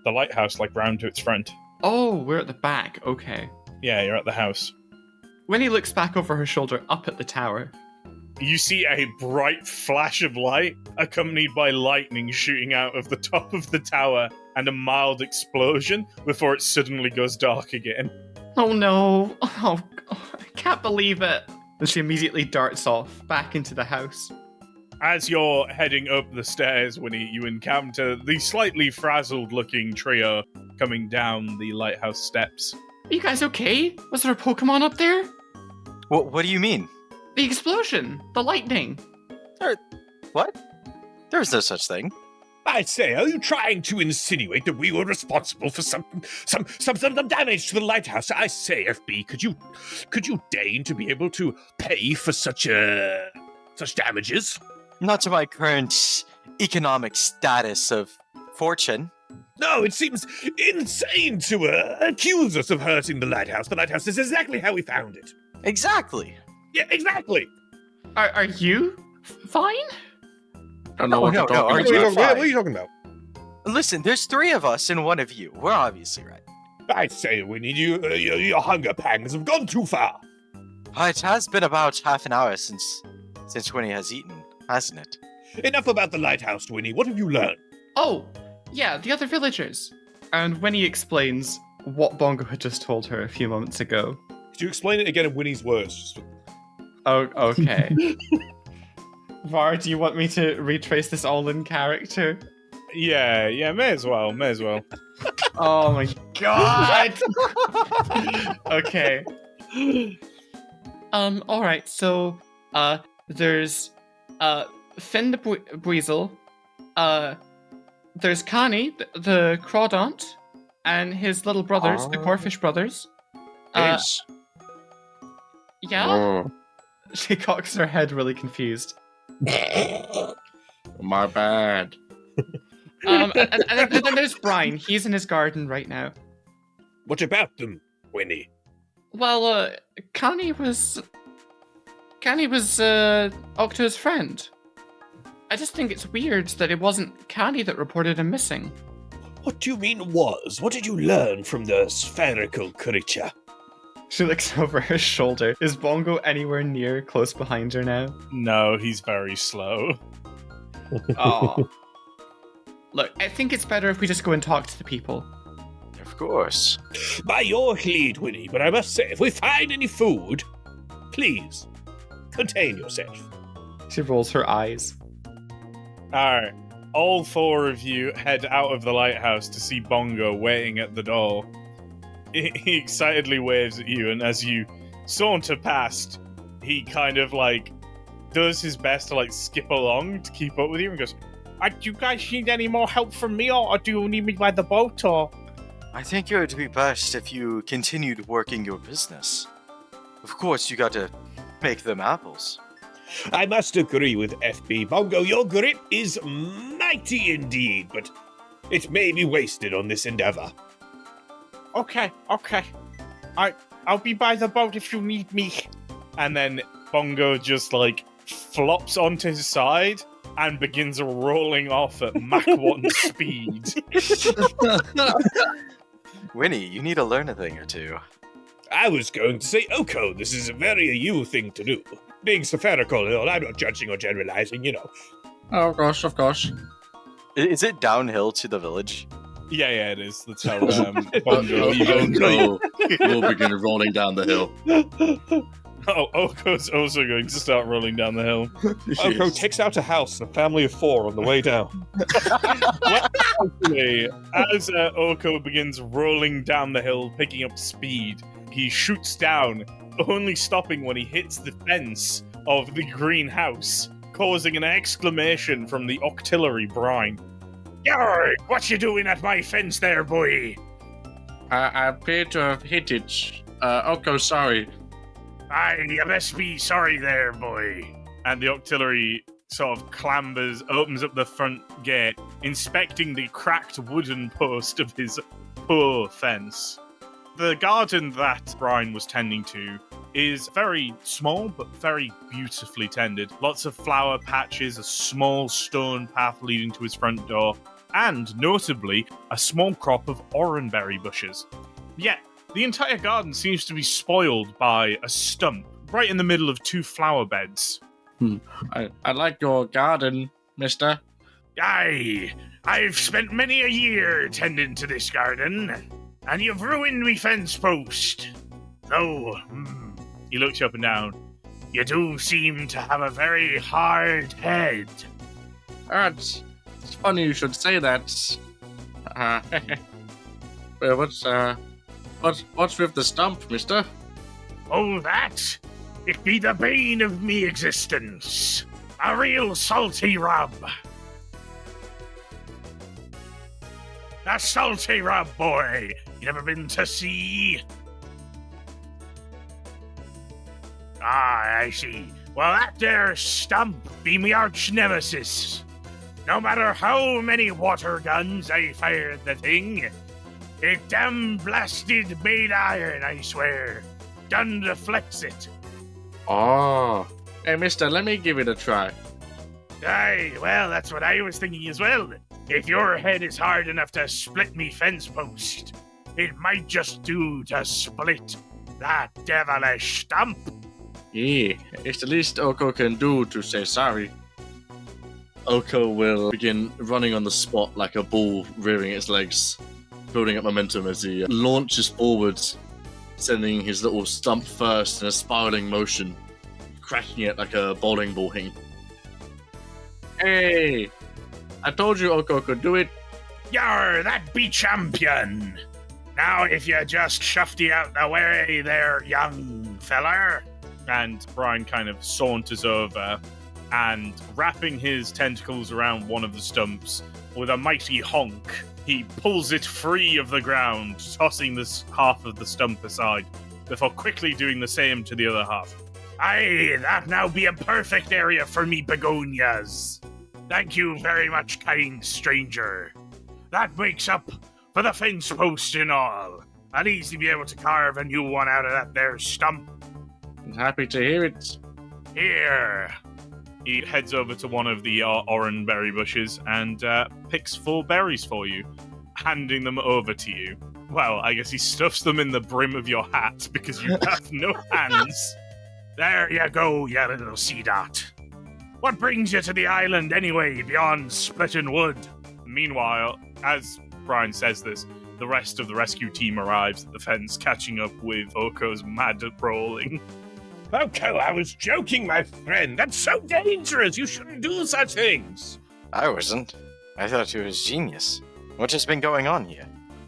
The lighthouse, like round to its front. Oh, we're at the back, okay. Yeah, you're at the house. When he looks back over her shoulder up at the tower, you see a bright flash of light, accompanied by lightning shooting out of the top of the tower, and a mild explosion before it suddenly goes dark again. Oh no! I can't believe it! And she immediately darts off, back into the house. As you're heading up the stairs, Winnie, you encounter the slightly frazzled-looking trio coming down the lighthouse steps. Are you guys okay? Was there a Pokemon up there? What do you mean? The explosion, the lightning. What? There was no such thing. I say, are you trying to insinuate that we were responsible for some damage to the lighthouse? I say, FB, could you deign to be able to pay for such damages? Not to my current economic status of fortune. No, it seems insane to accuse us of hurting the lighthouse. The lighthouse is exactly how we found it. Exactly. Yeah, exactly. Are you fine? I don't know what no, you're talking no, about. What are you talking about? Listen, there's 3 of us and 1 of you. We're obviously right. I say, Winnie, your hunger pangs have gone too far. It has been about half an hour since Winnie has eaten, hasn't it? Enough about the lighthouse, Winnie. What have you learned? Oh, yeah, the other villagers. And when he explains what Bongo had just told her a few moments ago. Could you explain it again in Winnie's words? Oh, okay. Var, do you want me to retrace this all in character? Yeah, may as well. Oh my god! Okay. Alright, so, there's, Finn the Weasel, there's Connie, the Crawdaunt, and his little brothers, the Corfish brothers. Yes. Yeah? Oh, She cocks her head really confused. my bad. And then there's Brian. He's in his garden right now. What about them, Winnie? Well, Connie was Octo's friend. I just think it's weird that it wasn't Connie that reported him missing. What do you mean was? What did you learn from the spherical creature? She looks over her shoulder. Is Bongo anywhere near close behind her now? No, he's very slow. Oh. Look, I think it's better if we just go and talk to the people. Of course. By your lead, Winnie, but I must say, if we find any food, please, contain yourself. She rolls her eyes. Alright, all 4 of you head out of the lighthouse to see Bongo waiting at the door. He excitedly waves at you, and as you saunter past, he kind of, does his best to, skip along to keep up with you and goes, do you guys need any more help from me, or do you need me by the boat, or...? I think it would be best if you continued working your business. Of course, you got to make them apples. I must agree with FB. Bongo, your grit is mighty indeed, but it may be wasted on this endeavor. Okay. I'll be by the boat if you need me. And then Bongo just, flops onto his side and begins rolling off at Mach 1 speed. Winnie, you need to learn a thing or 2. I was going to say, Oko, this is a very you thing to do. Being spherical and all, I'm not judging or generalizing, you know. Oh gosh, of course. Is it downhill to the village? Yeah, it is. That's how Bongo Bongo will begin rolling down the hill. Oh, Oko's also going to start rolling down the hill. Oko takes out a house and a family of 4 on the way down. Actually, as Oko begins rolling down the hill, picking up speed, he shoots down, only stopping when he hits the fence of the greenhouse, causing an exclamation from the octillery Brine. Yarr! What you doing at my fence there, boy? I appear to have hit it. Oko, sorry. Aye, you best be sorry there, boy. And the octillery sort of opens up the front gate, inspecting the cracked wooden post of his poor fence. The garden that Brian was tending to is very small, but very beautifully tended. Lots of flower patches, a small stone path leading to his front door, and, notably, a small crop of oranberry bushes. Yet, the entire garden seems to be spoiled by a stump, right in the middle of 2 flower beds. I like your garden, mister. Aye, I've spent many a year tending to this garden, and you've ruined me fence post. Though, he looks you up and down. You do seem to have a very hard head. It's funny you should say that. Well, what's with the stump, mister? Oh, that? It be the bane of me existence. A real salty rub. A salty rub, boy. You never been to sea? Ah, I see. Well, that there stump be me arch nemesis. No matter how many water guns I fired the thing, it damn blasted made iron, I swear. Done deflects it. Oh. Hey, mister, let me give it a try. Aye, well, that's what I was thinking as well. If your head is hard enough to split me fence post, it might just do to split that devilish stump. Yeah, it's the least Oko can do to say sorry. Oko will begin running on the spot like a bull rearing its legs, building up momentum as he launches forwards, sending his little stump first in a spiraling motion, cracking it like a bowling ball hitting. Hey! I told you Oko could do it. Yar, that be champion. Now, if you just shufty out the way there, young feller. And Brian kind of saunters over and, wrapping his tentacles around one of the stumps, with a mighty honk, he pulls it free of the ground, tossing this half of the stump aside, before quickly doing the same to the other half. Aye, that now be a perfect area for me begonias. Thank you very much, kind stranger. That makes up for the fence post and all. I'll easily be able to carve a new one out of that there stump. I'm happy to hear it. Here. He heads over to one of the orange berry bushes and picks 4 berries for you, handing them over to you. Well, I guess he stuffs them in the brim of your hat because you have no hands. There you go, you little sea dot. What brings you to the island anyway, beyond splitting wood? Meanwhile, as Brian says this, the rest of the rescue team arrives at the fence, catching up with Oko's mad brawling. Oko, I was joking, my friend. That's so dangerous. You shouldn't do such things. I wasn't. I thought you was genius. What has been going on here?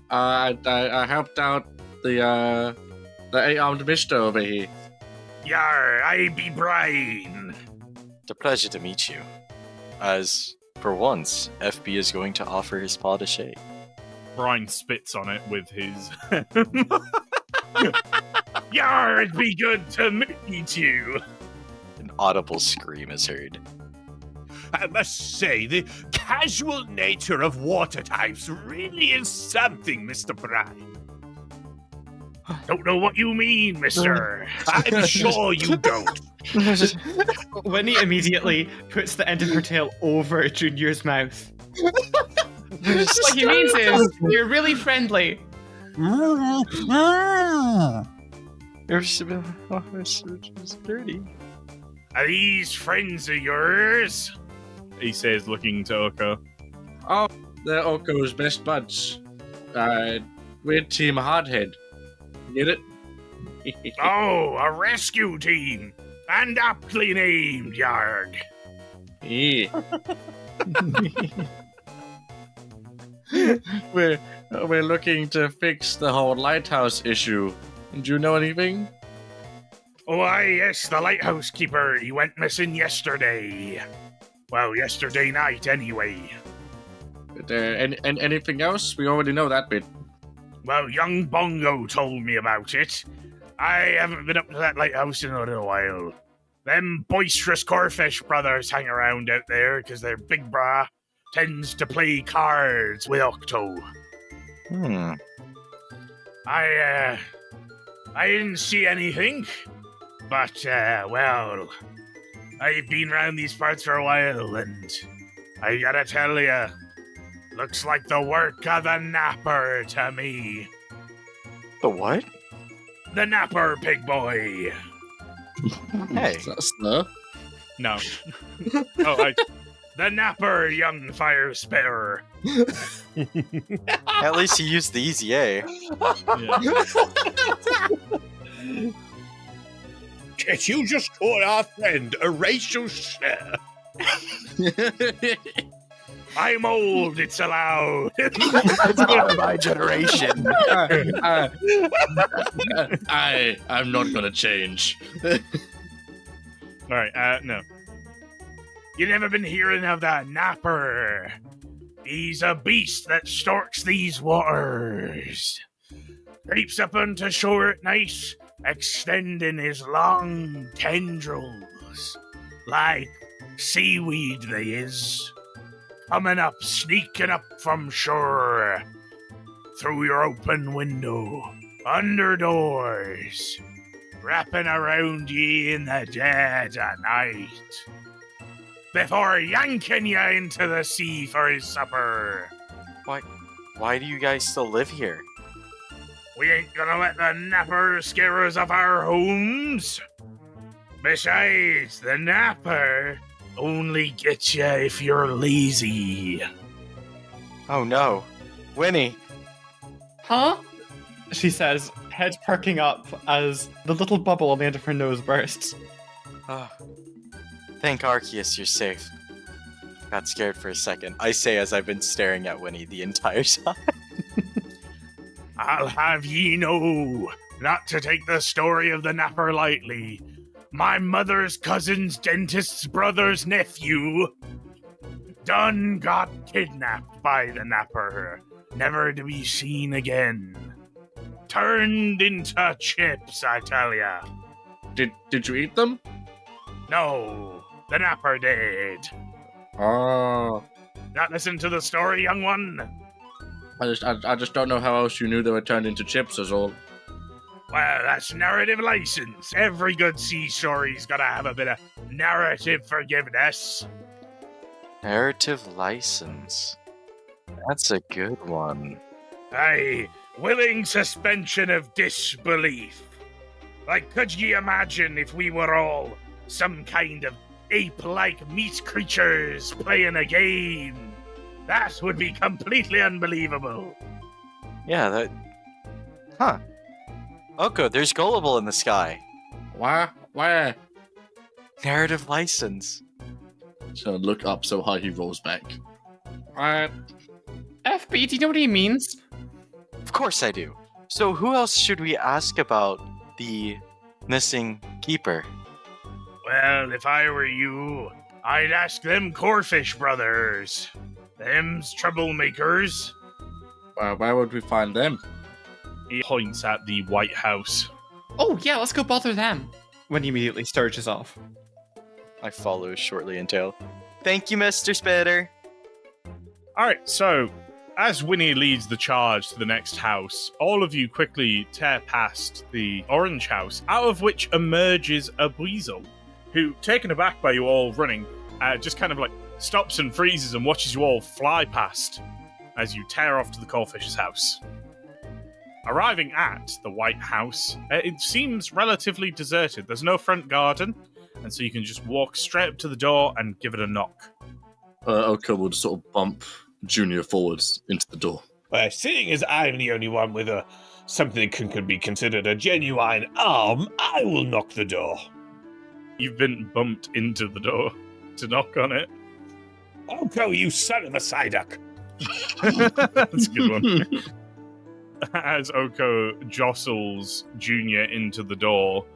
I helped out the 8-armed mister over here. Yar, I be Brian. It's a pleasure to meet you. As, for once, FB is going to offer his paw to shake. Brian spits on it with his... Yar, it'd be good to meet you. An audible scream is heard. I must say, the casual nature of water types really is something, Mr. Bryan. Don't know what you mean, mister. I'm sure you don't. Winnie immediately puts the end of her tail over Junior's mouth. What he means is, you're really friendly. It's dirty. Are these friends of yours? He says, looking to Oko. Oh, they're Oko's best buds. We're Team Hardhead. Get it? Oh, a rescue team. And aptly named, Yard. Yeah. We're looking to fix the whole lighthouse issue. Do you know anything? Oh, aye, yes, the lighthouse keeper. He went missing yesterday. Well, yesterday night, anyway. Anything else? We already know that bit. Well, young Bongo told me about it. I haven't been up to that lighthouse in a little while. Them boisterous Corfish brothers hang around out there because their big bra tends to play cards with Octo. I didn't see anything, but, well, I've been around these parts for a while, and I gotta tell ya, looks like the work of the Napper to me. The what? The Napper, pig boy. Hey. Is that a slur? No. The Napper, young fire sparer. At least he used the easy A. Yeah. Rocket, you just called our friend a racial slur. I'm old, it's allowed. It's out of my generation. I'm not gonna change. Alright, no. You never been hearing of the Napper? He's a beast that stalks these waters. Creeps up onto shore at night, extending his long tendrils. Like seaweed they is. Coming up, sneaking up from shore. Through your open window, under doors. Wrapping around ye in the dead of night. Before yanking you into the sea for his supper. Why do you guys still live here? We ain't gonna let the Napper scare us off our homes. Besides, the Napper only gets you if you're lazy. Oh no. Winnie! Huh? She says, head perking up as the little bubble on the end of her nose bursts. Oh. Thank Arceus you're safe. Got scared for a second. I say as I've been staring at Winnie the entire time. I'll have ye know not to take the story of the Napper lightly. My mother's cousin's dentist's brother's nephew done got kidnapped by the Napper, never to be seen again. Turned into chips, I tell ya. Did you eat them? No, the Napper did. Oh. Not listen to the story, young one? I just don't know how else you knew they were turned into chips is all. Well, that's narrative license. Every good sea story's gotta have a bit of narrative forgiveness. Narrative license. That's a good one. Aye, willing suspension of disbelief. Like, could ye imagine if we were all some kind of ape-like meat creatures playing a game? That would be completely unbelievable. Yeah, that... Huh. Oko, there's Gullible in the sky. Why? Where? Narrative license. So look up so high he rolls back. What? FB, do you know what he means? Of course I do. So who else should we ask about the missing keeper? Well, if I were you, I'd ask them Corfish brothers. Them's troublemakers. Where would we find them? He points at the White House. Oh, yeah, let's go bother them. When he immediately sturges off. I follow shortly in tail. Thank you, Mr. Spitter. Alright, so, as Winnie leads the charge to the next house, all of you quickly tear past the orange house, out of which emerges a weasel, who, taken aback by you all running, just kind of like stops and freezes and watches you all fly past as you tear off to the Corfish's house. Arriving at the White House, it seems relatively deserted. There's no front garden, and so you can just walk straight up to the door and give it a knock. Oko will just sort of bump Junior forwards into the door. Seeing as I'm the only one with something that can be considered a genuine arm, I will knock the door. You've been bumped into the door to knock on it. Oko, you son of a Psyduck! That's a good one. As Oko jostles Junior into the door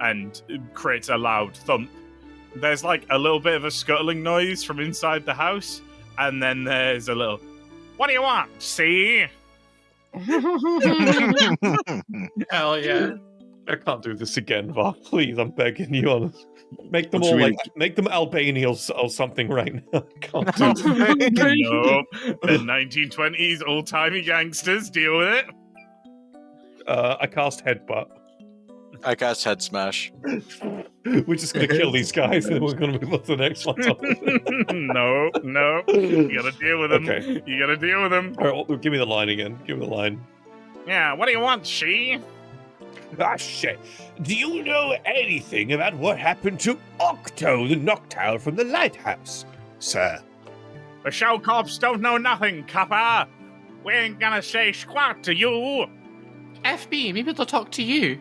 and creates a loud thump, there's like a little bit of a scuttling noise from inside the house, and then there's a little, "What do you want, see?" Hell yeah. I can't do this again, Var. Please, I'm begging you, honest. Make them What's all really- make them Albania or something right now. I can't do this. No, the 1920s old-timey gangsters, deal with it. I cast Headbutt. I cast Head Smash. We're just going to kill these guys and we're going to move on to the next one. No, you gotta deal with them. Okay. You gotta deal with them. All right, well, give me the line again. Give me the line. Yeah, what do you want, she? Ah, shit. Do you know anything about what happened to Octo, the Noctowl from the lighthouse, sir? The show cops don't know nothing, copper. We ain't gonna say squat to you. FB, maybe they'll talk to you.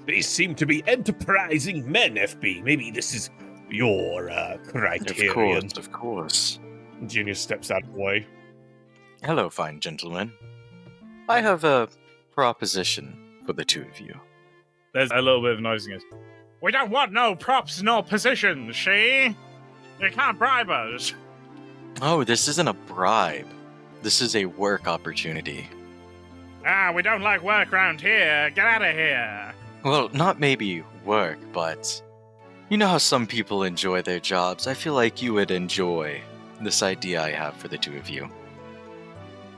These seem to be enterprising men, FB. Maybe this is your criterion. Of course. Junior steps out of the way. Hello, fine gentlemen. I have a proposition for the two of you. There's a little bit of noisiness. We don't want no props nor positions, see? You can't bribe us. Oh, this isn't a bribe. This is a work opportunity. We don't like work around here. Get out of here. Well, not maybe work, but you know how some people enjoy their jobs. I feel like you would enjoy this idea I have for the two of you.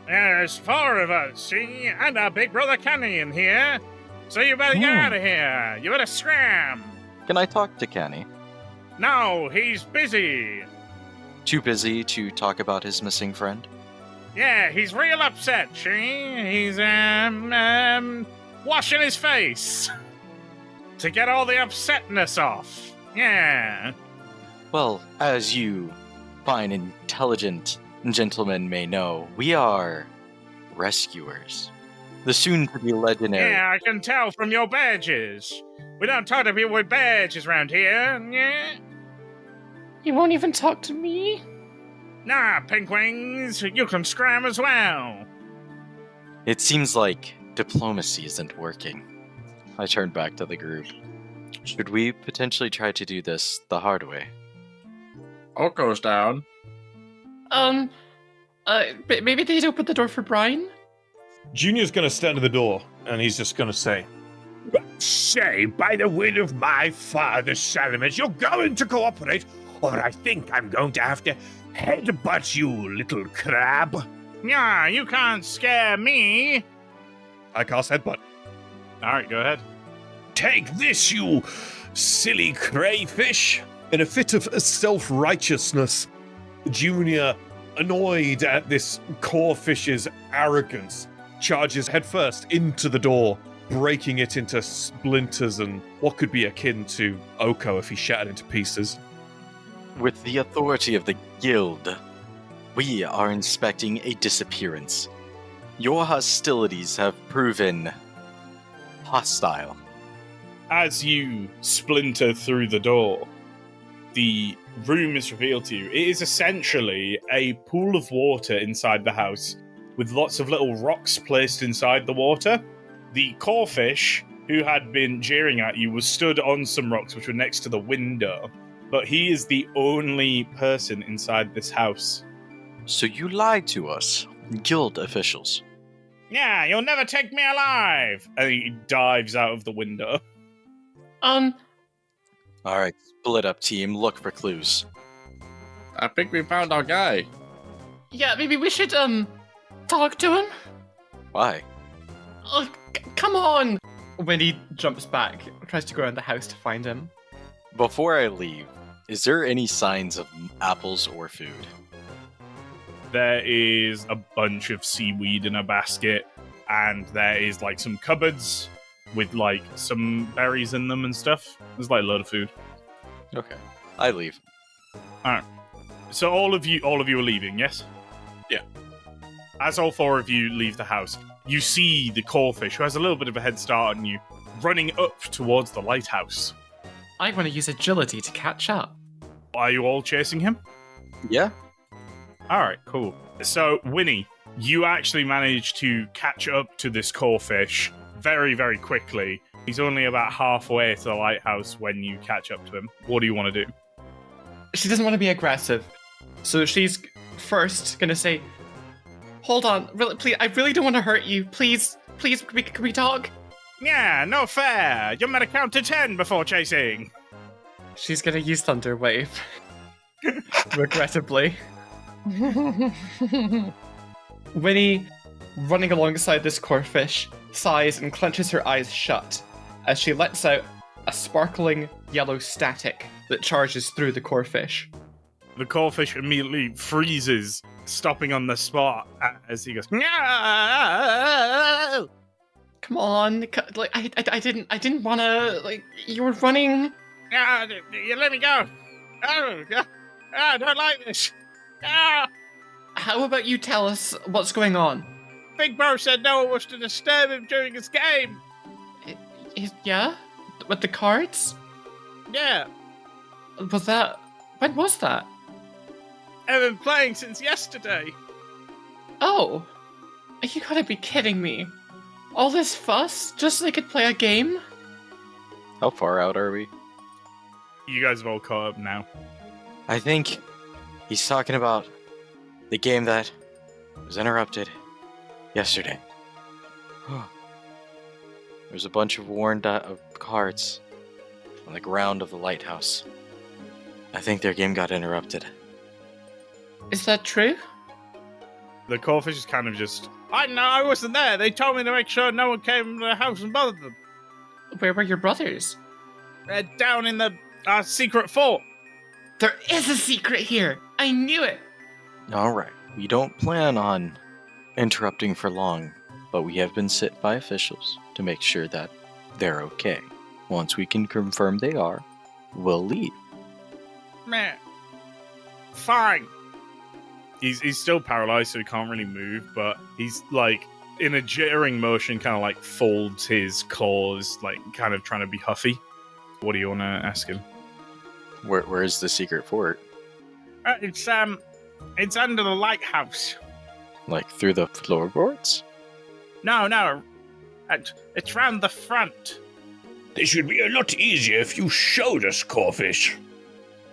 There's 4 of us, see? And our big brother Kenny in here. So you better get out of here. You better scram. Can I talk to Kenny? No, he's busy. Too busy to talk about his missing friend? Yeah, he's real upset, see? He's, washing his face. To get all the upsetness off. Yeah. Well, as you fine, intelligent gentlemen may know, we are rescuers. The soon-to-be legendary... Yeah, I can tell from your badges. We don't talk to people with badges around here, yeah? You won't even talk to me? Nah, Pink Wings, you can scram as well. It seems like diplomacy isn't working. I turn back to the group. Should we potentially try to do this the hard way? All goes down. Maybe they'd open the door for Brian? Junior's going to stand at the door, and he's just going to say, "Say, by the will of my father, Salamence, you're going to cooperate, or I think I'm going to have to headbutt you, little crab." Yeah, you can't scare me. I cast headbutt. Alright, go ahead. "Take this, you silly crayfish." In a fit of self-righteousness, Junior, annoyed at this corefish's arrogance, charges headfirst into the door, breaking it into splinters and what could be akin to Oko if he shattered into pieces. With the authority of the guild, we are inspecting a disappearance. Your hostilities have proven hostile. As you splinter through the door, the room is revealed to you. It is essentially a pool of water inside the house with lots of little rocks placed inside the water. The corfish, who had been jeering at you, was stood on some rocks which were next to the window, but he is the only person inside this house. So you lied to us, guild officials. Yeah, you'll never take me alive! And he dives out of the window. Alright, split up team, look for clues. I think we found our guy. Yeah, maybe we should, talk to him? Why? Oh, come on! Winnie jumps back, tries to go around the house to find him. Before I leave, is there any signs of apples or food? There is a bunch of seaweed in a basket, and there is like some cupboards with like some berries in them and stuff. There's like a load of food. Okay, I leave. Alright. So all of you are leaving, yes? Yeah. As all 4 of you leave the house, you see the corfish, who has a little bit of a head start on you, running up towards the lighthouse. I want to use agility to catch up. Are you all chasing him? Yeah? Alright, cool. So, Winnie, you actually managed to catch up to this corfish very, very quickly. He's only about halfway to the lighthouse when you catch up to him. What do you want to do? She doesn't want to be aggressive, so she's first gonna say, "Hold on, really, please, I really don't want to hurt you. Please, can we talk?" Yeah, no fair. You're meant to count to 10 before chasing. She's gonna use Thunder Wave. Regrettably. Winnie, running alongside this corfish, sighs and clenches her eyes shut as she lets out a sparkling yellow static that charges through the corfish. The corfish immediately freezes, stopping on the spot as he goes, "No!" Come on, like I didn't want to. Like, you were running. You let me go. Oh, I don't like this. How about you tell us what's going on? Big Bro said no one was to disturb him during his game. Yeah? With the cards? Yeah, Was that... When was that? I've been playing since yesterday. Oh. You gotta be kidding me. All this fuss just so they could play a game? How far out are we? You guys have all caught up now. I think he's talking about the game that was interrupted yesterday. There's a bunch of worn cards on the ground of the lighthouse. I think their game got interrupted. Is that true? The Crawfish is kind of just, I wasn't there. They told me to make sure no one came to the house and bothered them. Where were your brothers? They're down in the secret fort. There is a secret here! I knew it! Alright, we don't plan on interrupting for long, but we have been sent by officials to make sure that they're okay. Once we can confirm they are, we'll leave. Meh. Fine. He's still paralyzed, so he can't really move, but he's like in a jittering motion, kind of like folds his claws, like kind of trying to be huffy. What do you want to ask him? Where's the secret fort? It's under the lighthouse. Like through the floorboards? No, it's round the front. This should be a lot easier if you showed us, Crawfish.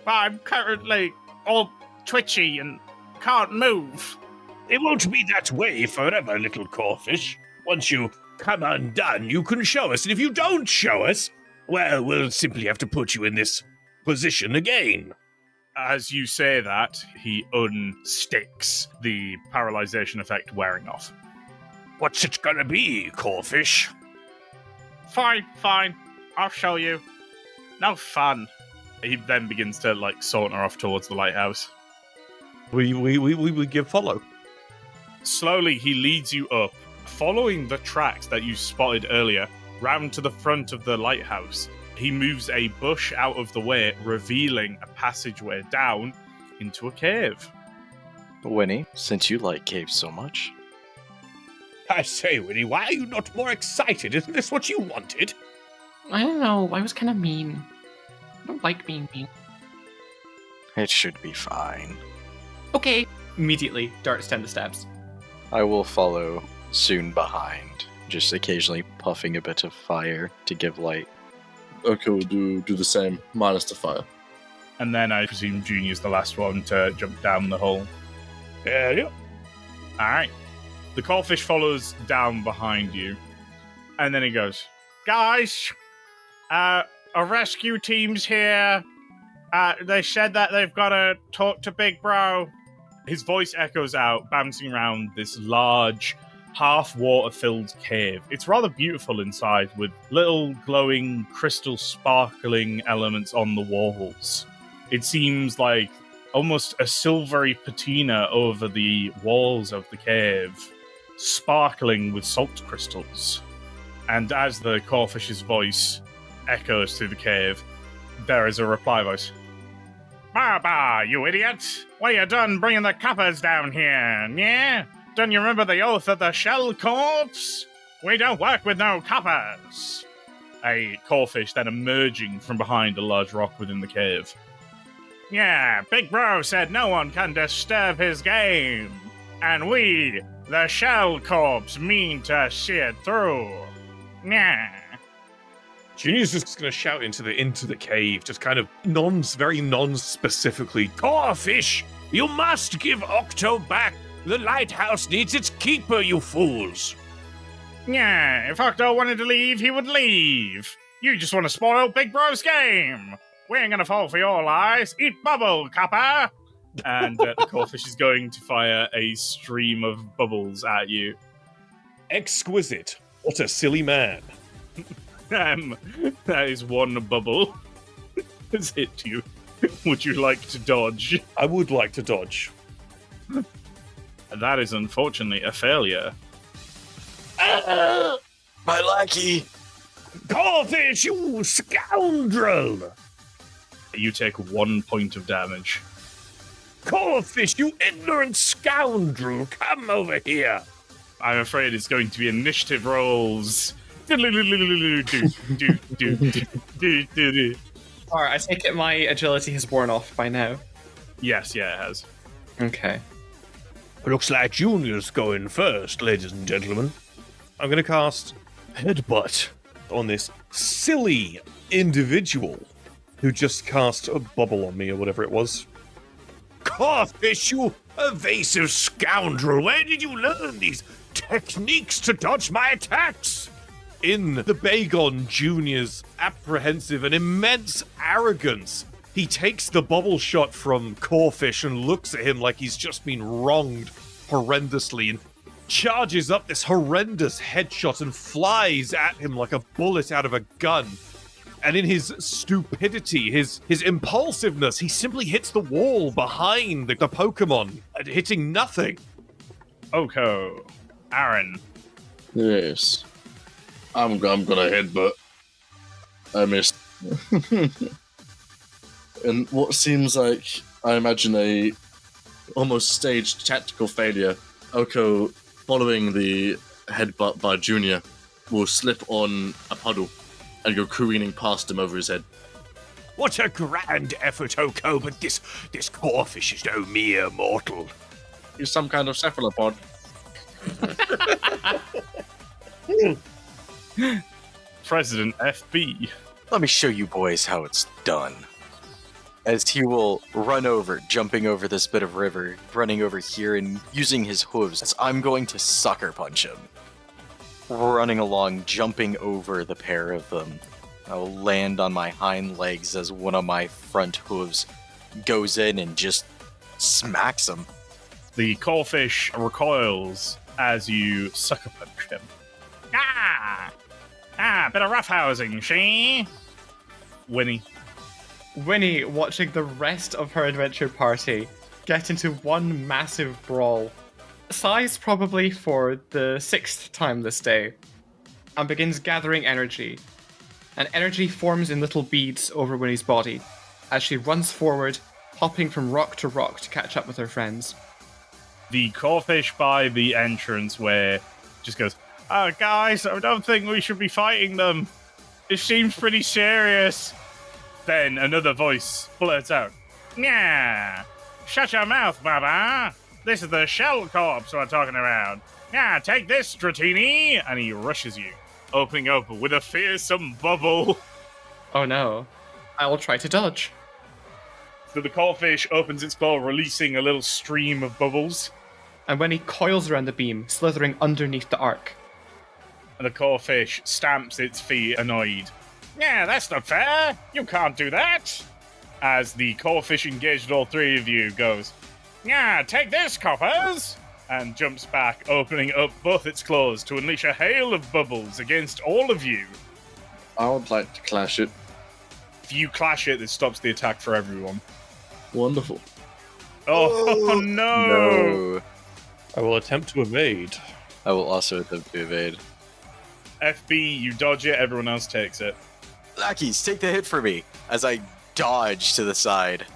But I'm currently all twitchy and can't move. It won't be that way forever, little Crawfish. Once you come undone, you can show us, and if you don't show us, well, we'll simply have to put you in this position again. As you say that, he unsticks, the paralyzation effect wearing off. What's it gonna be, Crawfish? Fine. I'll show you. No fun. He then begins to, like, saunter off towards the lighthouse. We give follow. Slowly, he leads you up, following the tracks that you spotted earlier, round to the front of the lighthouse. He moves a bush out of the way, revealing a passageway down into a cave. Winnie, since you like caves so much. I say, Winnie, why are you not more excited? Isn't this what you wanted? I don't know, I was kind of mean. I don't like being mean. It should be fine. Okay. Immediately darts down the steps. I will follow soon behind, just occasionally puffing a bit of fire to give light. Okay, we'll do the same, minus the fire. And then I presume Junior's the last one to jump down the hole. Yeah. Alright. The Crawfish follows down behind you. And then he goes, Guys, a rescue team's here. They said that they've got to talk to Big Bro. His voice echoes out, bouncing around this large, half-water-filled cave. It's rather beautiful inside, with little glowing, crystal sparkling elements on the walls. It seems like almost a silvery patina over the walls of the cave, sparkling with salt crystals. And as the Crawfish's voice echoes through the cave, there is a reply voice. Bah, you idiot! What you done bringing the coppers down here, yeah? Don't you remember the oath of the Shell Corps? We don't work with no coppers! A Crawfish then emerging from behind a large rock within the cave. Yeah, Big Bro said no one can disturb his game. And we, the Shell Corps, mean to see it through. Yeah. Junior's just going to shout into the cave, just kind of very non-specifically. Crawfish, you must give Octo back. The lighthouse needs its keeper, you fools. Yeah, if Octo wanted to leave, he would leave. You just want to spoil Big Bro's game. We ain't gonna fall for your lies. Eat bubble, copper. And the Crawfish is going to fire a stream of bubbles at you. Exquisite. What a silly man. That is one bubble. Has hit you. Would you like to dodge? I would like to dodge. That is unfortunately a failure. My lackey! Crawfish, you scoundrel! You take 1 point of damage. Crawfish, you ignorant scoundrel! Come over here! I'm afraid it's going to be initiative rolls Alright, I take it my agility has worn off by now. Yes, yeah, it has. Okay. Looks like Junior's going first, ladies and gentlemen. I'm going to cast Headbutt on this silly individual who just cast a bubble on me or whatever it was. Carfish, you evasive scoundrel! Where did you learn these techniques to dodge my attacks? In the Bagon Junior's apprehensive and immense arrogance, he takes the bubble shot from Corfish and looks at him like he's just been wronged horrendously and charges up this horrendous headshot and flies at him like a bullet out of a gun. And in his stupidity, his impulsiveness, he simply hits the wall behind the Pokemon, hitting nothing. Oko. Aaron. Yes. I'm gonna headbutt. I missed. And what seems like, I imagine, a almost staged tactical failure, Oko, following the headbutt by Junior, will slip on a puddle and go careening past him over his head. What a grand effort, Oko, but this Corfish is no mere mortal. He's some kind of cephalopod. President FB. Let me show you boys how it's done. As he will run over, jumping over this bit of river, running over here and using his hooves, as I'm going to sucker punch him. Running along, jumping over the pair of them. I'll land on my hind legs as one of my front hooves goes in and just smacks him. The Corfish recoils as you sucker punch him. Bit of roughhousing, she? Winnie. Winnie, watching the rest of her adventure party get into one massive brawl, sighs probably for the 6th time this day, and begins gathering energy. And energy forms in little beads over Winnie's body as she runs forward, hopping from rock to rock to catch up with her friends. The Corfish by the entranceway just goes, "Oh, guys, I don't think we should be fighting them. It seems pretty serious." Then another voice blurts out, "Yeah, shut your mouth, Baba. This is the Shell Corps we're talking about. Yeah, take this, Dratini." And he rushes you, opening up with a fearsome bubble. Oh no. I will try to dodge. So the Corfish opens its claw, releasing a little stream of bubbles. And Winnie coils around the beam, slithering underneath the arc. And the Corfish stamps its feet, annoyed. "Yeah, that's not fair. You can't do that." As the Corfish engaged all three of you, goes, "Yeah, take this, coppers!" And jumps back, opening up both its claws to unleash a hail of bubbles against all of you. I would like to clash it. If you clash it, it stops the attack for everyone. Wonderful. Oh, no! I will attempt to evade. I will also attempt to evade. FB, you dodge it, everyone else takes it. Lackeys, take the hit for me as I dodge to the side.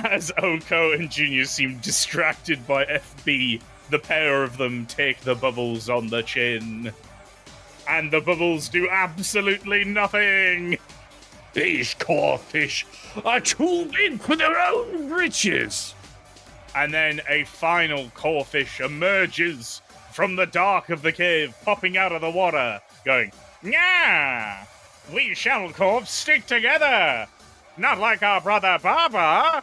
As Oko and Junior seem distracted by FB, the pair of them take the bubbles on the chin. And the bubbles do absolutely nothing! These Corfish are too big for their own britches. And then a final Corfish emerges from the dark of the cave, popping out of the water, going, "Yeah! We Shell Corps stick together! Not like our brother Baba!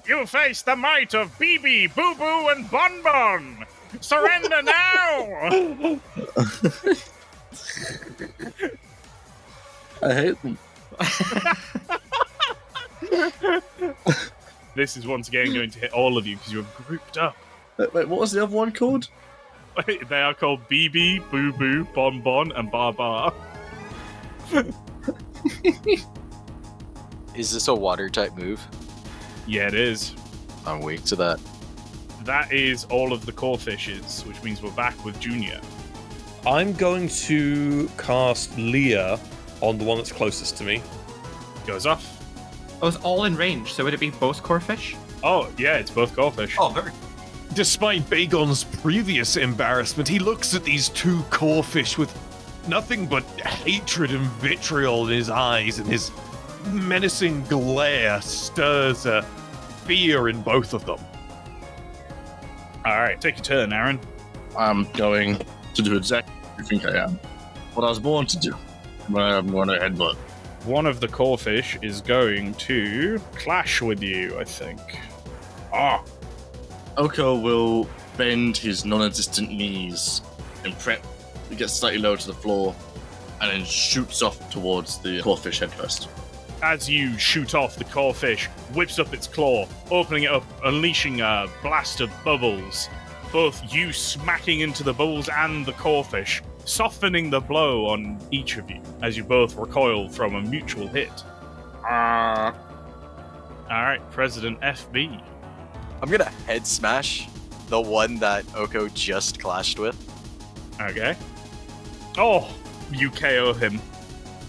You face the might of BB, Boo Boo, and Bon Bon! Surrender now!" I hate them. This is once again going to hit all of you because you're grouped up. Wait, what was the other one called? They are called BB, Boo Boo, Bon Bon, and Baba. Is this a water type move? Yeah, it is. I'm weak to that. That is all of the Corfishes, which means we're back with Junior. I'm going to cast Leah on the one that's closest to me. Goes off. Oh, it's all in range, so would it be both Corfish? Oh, yeah, it's both Corfish. Oh, very. Despite Bagon's previous embarrassment, he looks at these two Corfish with nothing but hatred and vitriol in his eyes, and his menacing glare stirs a fear in both of them. All right, take your turn, Aaron. I'm going to do exactly what you think I am. What I was born to do. I'm going to headbutt. One of the Corefish is going to clash with you, I think. Ah, Oko will bend his non-existent knees and prep. He gets slightly lower to the floor and then shoots off towards the Corefish head first. as you shoot off, the Corefish whips up its claw, opening it up, unleashing a blast of bubbles. Both you smacking into the bubbles and the Corefish, softening the blow on each of you as you both recoil from a mutual hit. Alright, President FB. I'm gonna head smash the one that Oko just clashed with. Okay. Oh, you KO him.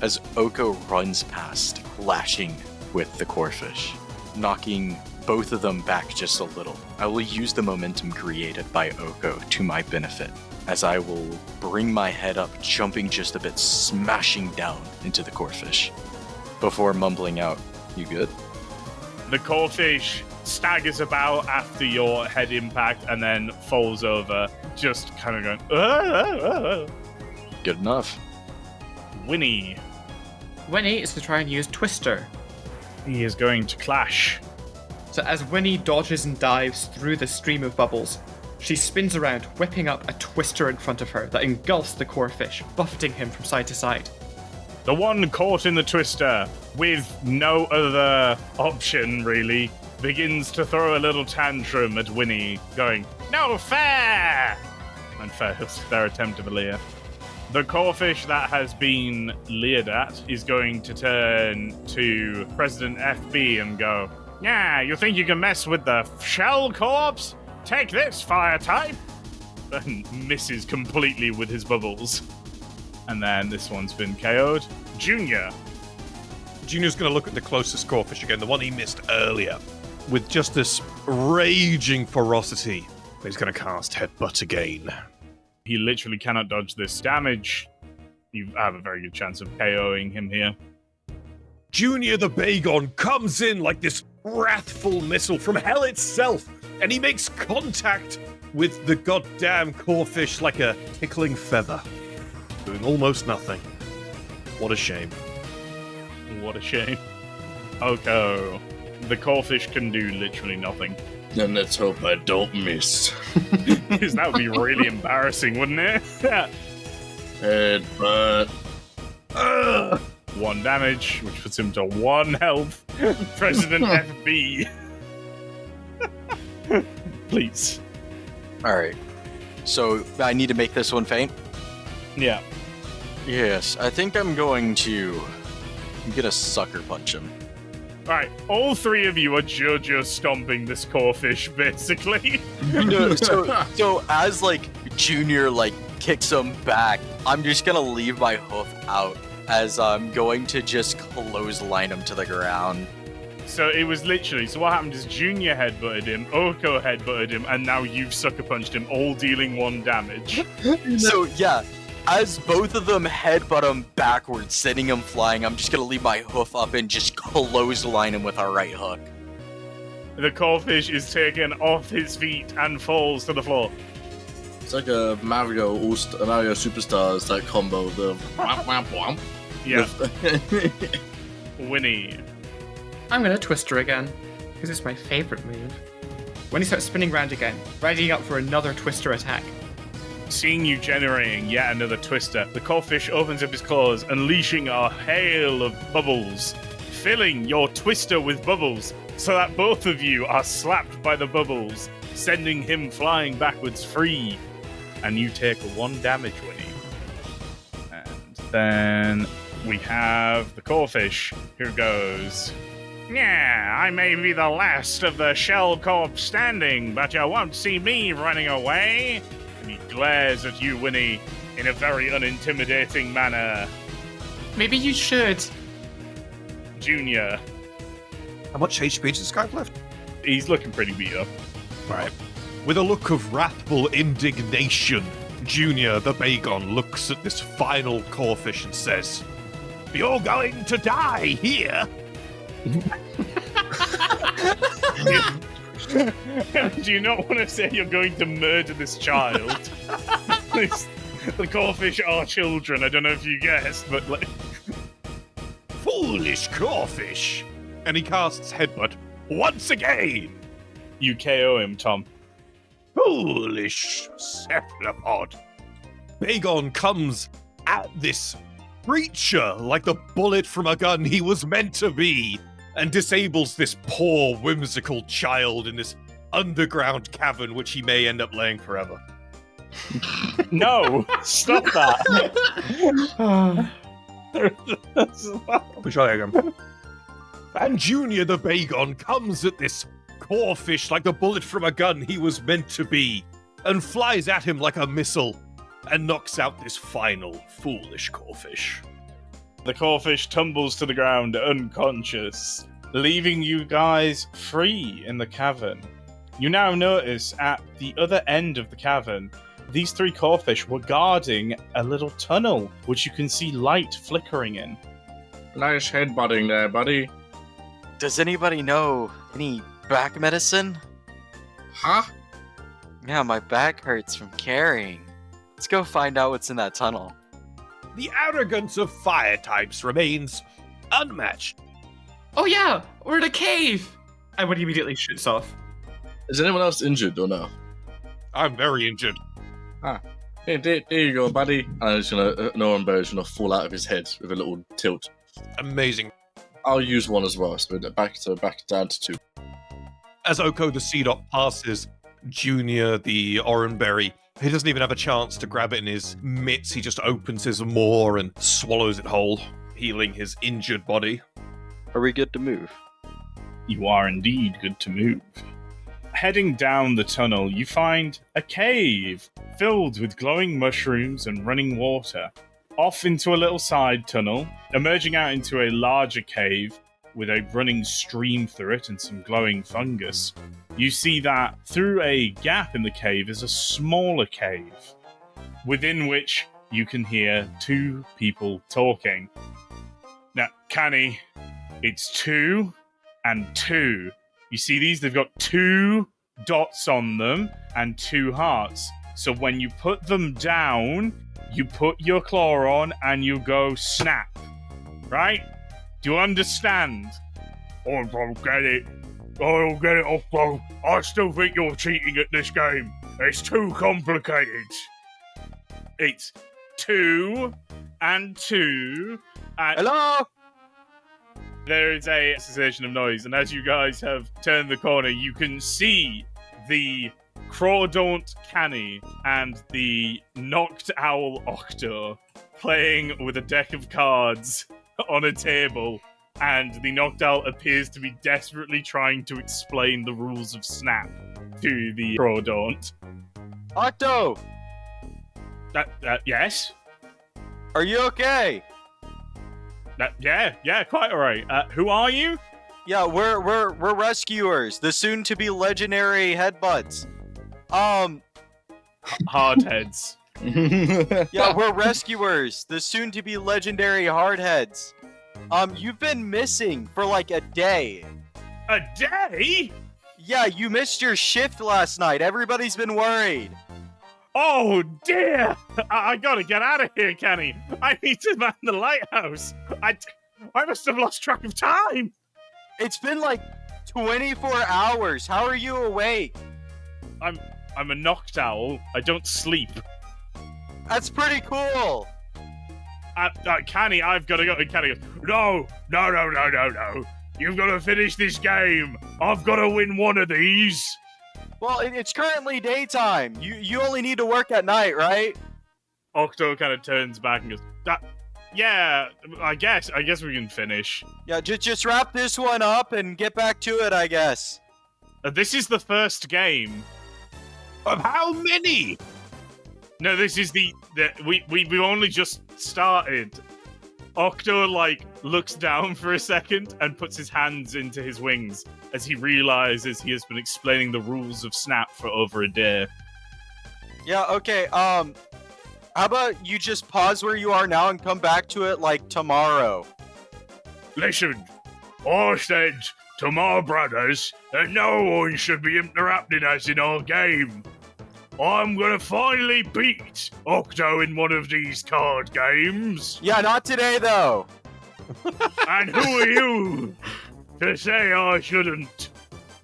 As Oko runs past, lashing with the Corefish, knocking both of them back just a little. I will use the momentum created by Oko to my benefit, as I will bring my head up, jumping just a bit, smashing down into the Corefish, before mumbling out, "You good?" The Corefish staggers about after your head impact and then falls over, just kind of going, Good enough. Winnie. Winnie is to try and use Twister. He is going to clash. So as Winnie dodges and dives through the stream of bubbles, she spins around, whipping up a Twister in front of her that engulfs the Corefish, buffeting him from side to side. The one caught in the Twister, with no other option really, begins to throw a little tantrum at Winnie, going, "No fair!" and fails their attempt of a leer. The Corefish that has been leered at is going to turn to President FB and go, "Yeah, you think you can mess with the shell corpse? Take this, fire type!" And misses completely with his bubbles. And then this one's been KO'd. Junior. Junior's going to look at the closest Corefish again, the one he missed earlier, with just this raging ferocity. He's going to cast Headbutt again. He literally cannot dodge this damage. You have a very good chance of KOing him here. Junior the Bagon comes in like this wrathful missile from hell itself, and he makes contact with the goddamn Corefish like a tickling feather, doing almost nothing. What a shame. What a shame. Oko. The Corefish can do literally nothing. Then let's hope I don't miss. Because that would be really embarrassing, wouldn't it? Headbutt. 1 damage, which puts him to 1 health. President FB. Please. Alright. So, I need to make this one faint? Yeah. Yes, I think I'm gonna sucker punch him. Alright, all 3 of you are JoJo stomping this Corefish, basically. No, so as, Junior, kicks him back, I'm just gonna leave my hoof out, as I'm going to just clothesline him to the ground. So it was literally, so what happened is Junior headbutted him, Oko headbutted him, and now you've sucker punched him, all dealing 1 damage. So, yeah, as both of them headbutt him backwards, sending him flying, I'm just gonna leave my hoof up and just clothesline him with our right hook. The Corefish is taken off his feet and falls to the floor. It's like a Mario Superstars type combo. The wham wham wham. Yeah. Winnie. I'm gonna Twister again, because it's my favorite move. When he starts spinning round again, readying up for another Twister attack. Seeing you generating yet another Twister, the Corefish opens up his claws, unleashing a hail of bubbles, filling your Twister with bubbles, so that both of you are slapped by the bubbles, sending him flying backwards free. And you take 1 damage, Winnie. And then we have the Corefish, who goes, "Yeah, I may be the last of the shell corpse standing, but you won't see me running away." And he glares at you, Winnie, in a very unintimidating manner. Maybe you should. Junior. How much HP does this guy have left? He's looking pretty beat up. Right. With a look of wrathful indignation, Junior, the Bagon, looks at this final corfish and says, "You're going to die here." Do you not want to say you're going to murder this child? The corfish are children. I don't know if you guessed, but like... Foolish corfish! And he casts Headbutt once again. You KO him, Tom. Foolish cephalopod. Bagon comes at this creature like the bullet from a gun he was meant to be, and disables this poor, whimsical child in this underground cavern which he may end up laying forever. No! Stop that! Try again. And Junior the Bagon comes at this corfish like the bullet from a gun he was meant to be, and flies at him like a missile, and knocks out this final foolish corfish. The corfish tumbles to the ground unconscious, leaving you guys free in the cavern. You now notice at the other end of the cavern, these three corfish were guarding a little tunnel, which you can see light flickering in. Nice headbutting there, buddy. Does anybody know any back medicine? Huh? Yeah, my back hurts from carrying. Let's go find out what's in that tunnel. The arrogance of fire types remains unmatched. Oh yeah, we're in a cave! And when he immediately shoots off. Is anyone else injured or no? I'm very injured. Hey, there you go, buddy. And it's gonna, Noran Bear's gonna fall out of his head with a little tilt. Amazing. I'll use one as well, so back down to 2. As Oko the Sea Dot passes Junior the Oranberry, he doesn't even have a chance to grab it in his mitts. He just opens his maw and swallows it whole, healing his injured body. Are we good to move? You are indeed good to move. Heading down the tunnel, you find a cave filled with glowing mushrooms and running water. Off into a little side tunnel, emerging out into a larger cave with a running stream through it and some glowing fungus. You see that through a gap in the cave is a smaller cave, within which you can hear 2 people talking. Now, Canny, it's 2 and 2. You see these? They've got 2 dots on them and 2 hearts. So when you put them down, you put your claw on and you go snap. Right? Do you understand? I don't get it. I don't get it, Oppo. I still think you're cheating at this game. It's too complicated. It's 2 and 2 and... Hello? There is a cessation of noise, and as you guys have turned the corner, you can see the Crawdaunt Canny and the Knocked Owl Octo playing with a deck of cards on a table, and the Knocked Owl appears to be desperately trying to explain the rules of Snap to the Crawdaunt. Octo! Yes? Are you okay? Yeah, quite alright. Who are you? Yeah, we're rescuers, the soon-to-be legendary headbutts. Hardheads. Yeah, we're rescuers, the soon-to-be legendary hardheads. You've been missing for like a day. A day? Yeah, you missed your shift last night. Everybody's been worried. Oh dear! I gotta get out of here, Kenny. I need to man the lighthouse. I must have lost track of time. It's been like 24 hours. How are you awake? I'm a knocked owl. I don't sleep. That's pretty cool. Kenny, I've got to go. And Kenny goes, no. You've got to finish this game. I've got to win one of these. Well, it's currently daytime. You only need to work at night, right? Octo kind of turns back and goes, yeah, I guess we can finish. Yeah, just wrap this one up and get back to it, I guess. This is the first game. Of how many? No, this is we've only just started. Octo, looks down for a second and puts his hands into his wings as he realizes he has been explaining the rules of Snap for over a day. Yeah, okay, How about you just pause where you are now and come back to it like tomorrow? Listen, I said to my brothers that no one should be interrupting us in our game. I'm gonna finally beat Octo in one of these card games. Yeah, not today though. And who are you to say I shouldn't?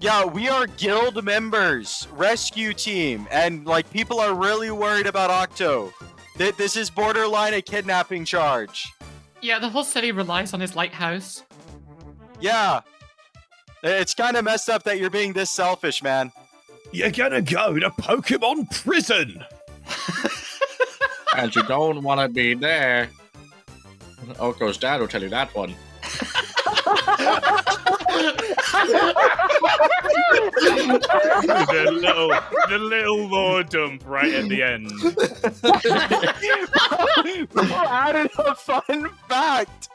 Yeah, we are guild members, rescue team, and like people are really worried about Octo. This is borderline a kidnapping charge. Yeah, the whole city relies on his lighthouse. Yeah. It's kind of messed up that you're being this selfish, man. You're gonna go to Pokemon prison! And you don't want to be there. Oko's dad will tell you that one. the little lore dump right at the end. We're adding a fun fact.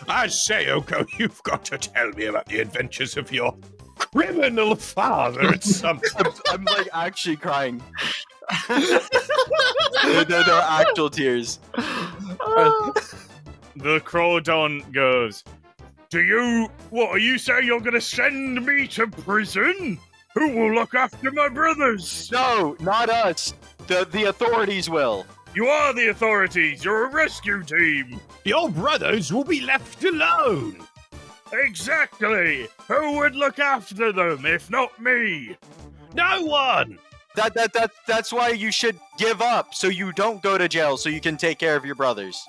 I say, Oko, you've got to tell me about the adventures of your criminal father. It's something. I'm like actually crying. They're actual tears. The Crawdon goes, what are you saying you're gonna send me to prison? Who will look after my brothers? No, not us. The authorities will. You are the authorities, you're a rescue team. Your brothers will be left alone. Exactly. Who would look after them if not me? No one. That's why you should give up so you don't go to jail so you can take care of your brothers.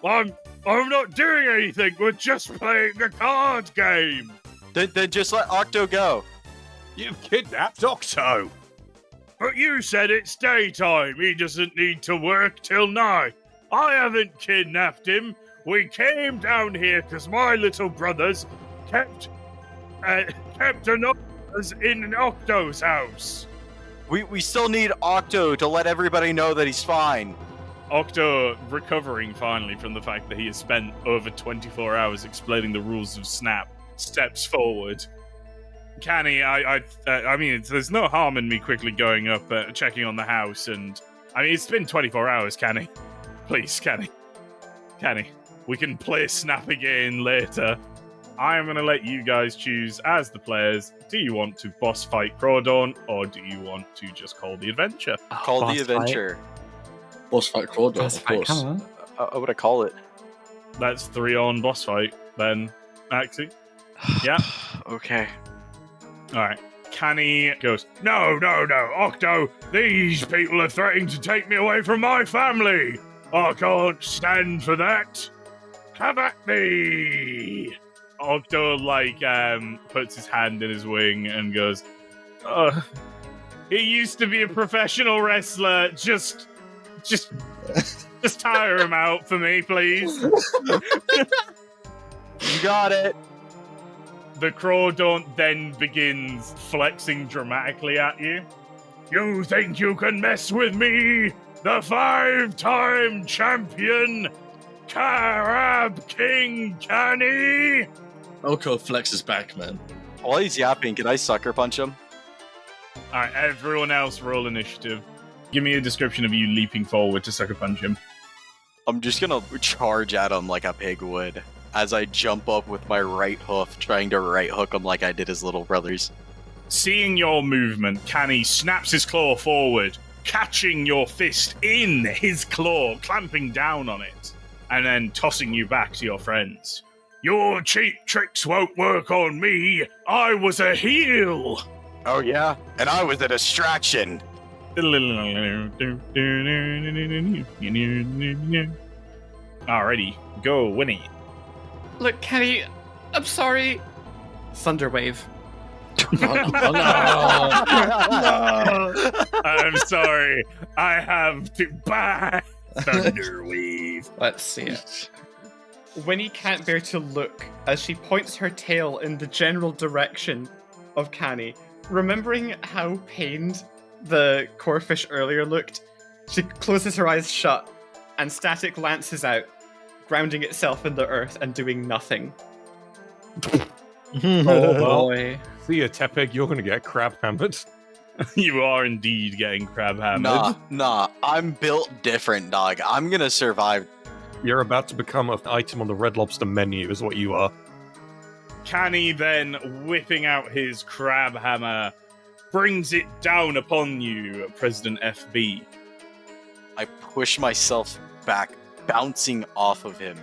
I'm not doing anything, we're just playing a card game. Then just let Octo go. You've kidnapped Octo. But you said it's daytime, he doesn't need to work till night. I haven't kidnapped him. We came down here because my little brothers kept us in Octo's house. We still need Octo to let everybody know that he's fine. Octo, recovering finally from the fact that he has spent over 24 hours explaining the rules of Snap, steps forward. Canny, I mean, there's no harm in me quickly going up, checking on the house, and I mean, it's been 24 hours, Canny. Please, Canny, we can play Snap again later. I am going to let you guys choose as the players. Do you want to boss fight Crawdon, or do you want to just call the adventure? Call the adventure. Boss fight Crawdon, of course. Come on. What would I call it? That's 3 on boss fight, then, Axie. Yeah. Okay. Alright. Canny goes, No, Octo, these people are threatening to take me away from my family. I can't stand for that. Have at me. Octo, puts his hand in his wing and goes, he used to be a professional wrestler. Just tire him out for me, please. You got it. The Crawdon then begins flexing dramatically at you. You think you can mess with me? The 5-time champion, Carab King Canny? Oko flexes back, man. While he's yapping, can I sucker punch him? Alright, everyone else roll initiative. Give me a description of you leaping forward to sucker punch him. I'm just gonna charge at him like a pig would as I jump up with my right hoof, trying to right hook him like I did his little brothers. Seeing your movement, Canny snaps his claw forward, catching your fist in his claw, clamping down on it, and then tossing you back to your friends. Your cheap tricks won't work on me. I was a heel. Oh yeah? And I was a distraction. Alrighty, go, Winnie. Look, Kenny, I'm sorry. Thunderwave. I'm sorry. I have to buy Thunderwave. Let's see it. Winnie can't bear to look as she points her tail in the general direction of Canny. Remembering how pained the corefish earlier looked, she closes her eyes shut and static lances out, grounding itself in the earth and doing nothing. Oh, boy. See ya, Tepig, you're gonna get crab hammered. You are indeed getting crab hammered. Nah, I'm built different, dog. I'm gonna survive. You're about to become an item on the Red Lobster menu, is what you are. Canny then, whipping out his crab hammer, brings it down upon you, President FB. I push myself back, bouncing off of him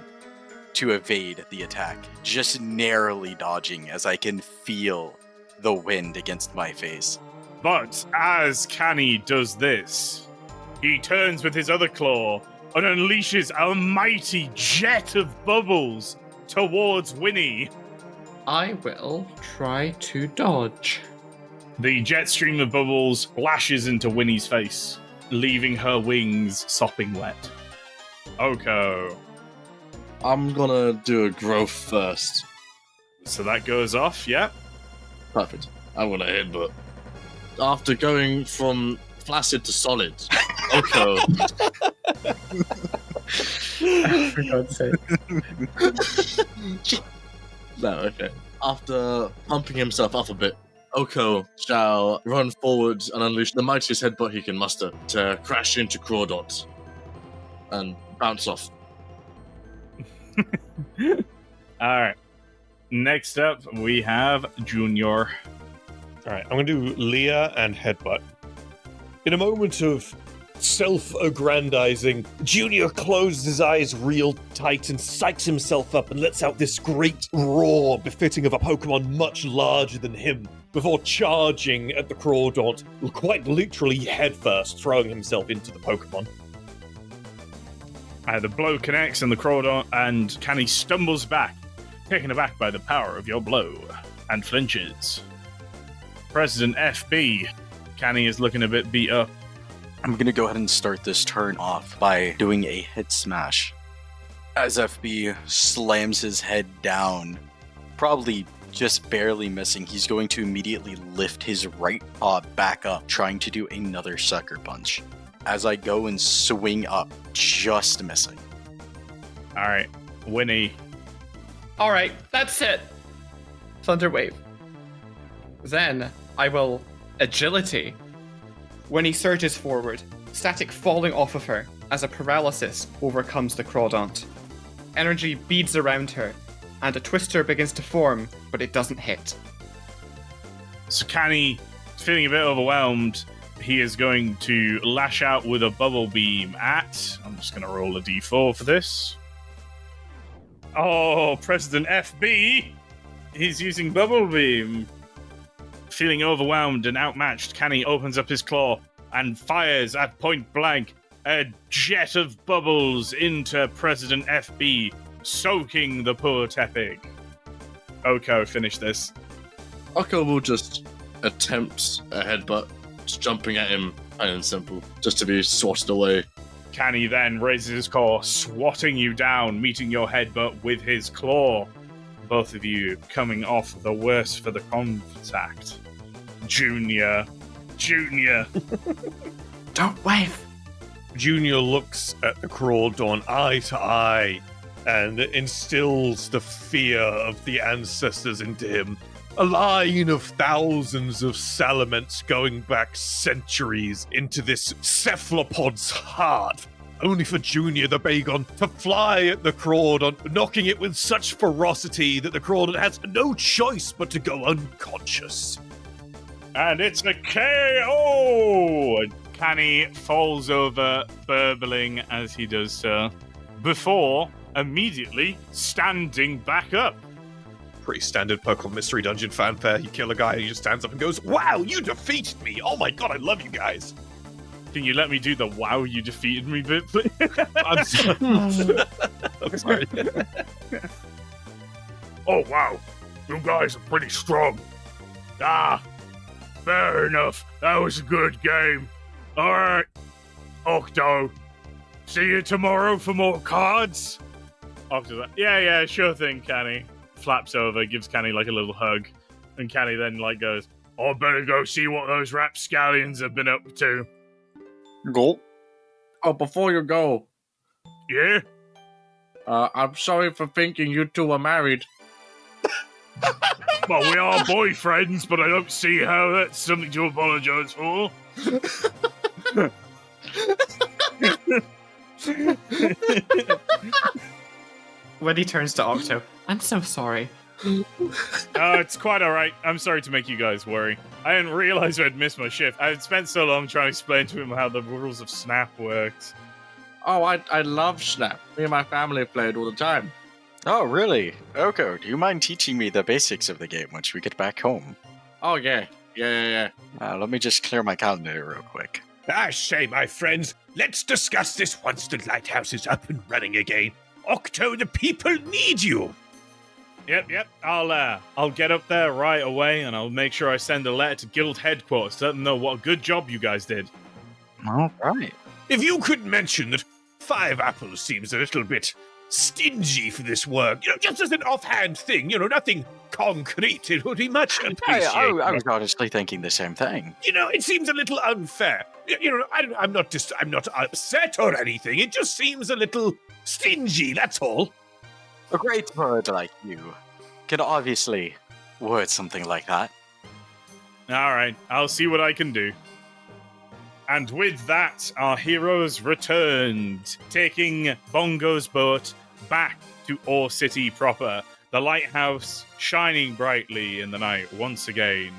to evade the attack, just narrowly dodging as I can feel the wind against my face. But as Canny does this, he turns with his other claw and unleashes a mighty jet of bubbles towards Winnie. I will try to dodge. The jet stream of bubbles lashes into Winnie's face, leaving her wings sopping wet. Oko. I'm gonna do a growth first. So that goes off, yeah? Perfect. I'm gonna headbutt. After going from flaccid to solid, Oko. For God's sake. No, okay. After pumping himself up a bit, Oko shall run forward and unleash the mightiest headbutt he can muster to crash into Crawdot and bounce off. Alright. Next up, we have Junior. Alright, I'm going to do Leah and Headbutt. In a moment of self-aggrandizing, Junior closes his eyes real tight and psychs himself up and lets out this great roar befitting of a Pokemon much larger than him, before charging at the Crawdont, quite literally headfirst, throwing himself into the Pokemon. The blow connects and the Crawdon and Canny stumbles back, taken aback by the power of your blow, and flinches. President FB. Canny is looking a bit beat up. I'm gonna go ahead and start this turn off by doing a hit smash. As FB slams his head down, probably just barely missing, he's going to immediately lift his right paw back up, trying to do another sucker punch. As I go and swing up, just missing. Alright, Winnie. Alright, that's it. Thunder Wave. Then I will agility. When he surges forward, static falling off of her as a paralysis overcomes the Crawdont. Energy beads around her, and a twister begins to form, but it doesn't hit. So Canny, feeling a bit overwhelmed, he is going to lash out with a bubble beam at... I'm just going to roll a d4 for this. Oh, President FB! He's using bubble beam. Feeling overwhelmed and outmatched, Canny opens up his claw and fires at point blank a jet of bubbles into President FB, soaking the poor Tepig. Oko, finish this. Oko will just attempt a headbutt, just jumping at him, plain and simple, just to be swatted away. Canny then raises his claw, swatting you down, meeting your headbutt with his claw. Both of you coming off the worse for the contact. Junior. Don't wave! Junior looks at the Crawdon eye to eye and instills the fear of the ancestors into him. A line of thousands of Salamence going back centuries into this cephalopod's heart, only for Junior the Bagon to fly at the Crawdon, knocking it with such ferocity that the Crawdon has no choice but to go unconscious. And it's a KO! Canny falls over, burbling as he does so, before immediately standing back up. Pretty standard Pokerole Mystery Dungeon fanfare. You kill a guy and he just stands up and goes, "Wow, you defeated me! Oh my god, I love you guys!" Can you let me do the "wow, you defeated me" bit, please? I'm sorry. I'm sorry. Oh, wow. You guys are pretty strong. Ah, fair enough. That was a good game. Alright. Octo, see you tomorrow for more cards? Octo's like, yeah, sure thing, Canny. Flaps over, gives Canny like a little hug. And Canny then like goes, I better go see what those rapscallions have been up to. Go. Oh, before you go, Yeah? I'm sorry for thinking you two were married. Well, we are boyfriends, but I don't see how that's something to apologise for. When he turns to Octo, I'm so sorry. It's quite alright. I'm sorry to make you guys worry. I didn't realise I'd missed my shift. I had spent so long trying to explain to him how the rules of Snap worked. Oh, I love Snap. Me and my family play it all the time. Oh, really? Oko, do you mind teaching me the basics of the game once we get back home? Oh, yeah. Yeah. Let me just clear my calendar real quick. I say, my friends, let's discuss this once the lighthouse is up and running again. Octo, the people need you. Yep. I'll get up there right away, and I'll make sure I send a letter to Guild headquarters to let them know what a good job you guys did. All right. If you could mention that 5 apples seems a little bit stingy for this work, just as an offhand thing, nothing concrete, it would be much appreciated. I was honestly thinking the same thing. It seems a little unfair. I'm not upset or anything. It just seems a little stingy, that's all. A great bird like you can obviously word something like that. Alright, I'll see what I can do. And with that, our heroes returned, taking Bongo's boat back to Ore City proper, the lighthouse shining brightly in the night once again.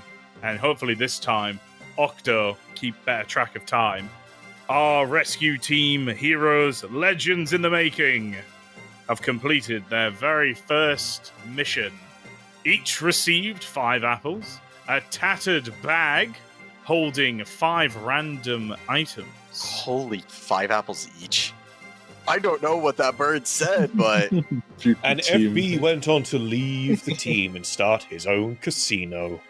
And hopefully this time, Octo keep better track of time. Our rescue team, heroes, legends in the making, have completed their very first mission. Each received 5 apples, a tattered bag holding 5 random items. Holy 5 apples each. I don't know what that bird said, but... And FB went on to leave the team and start his own casino.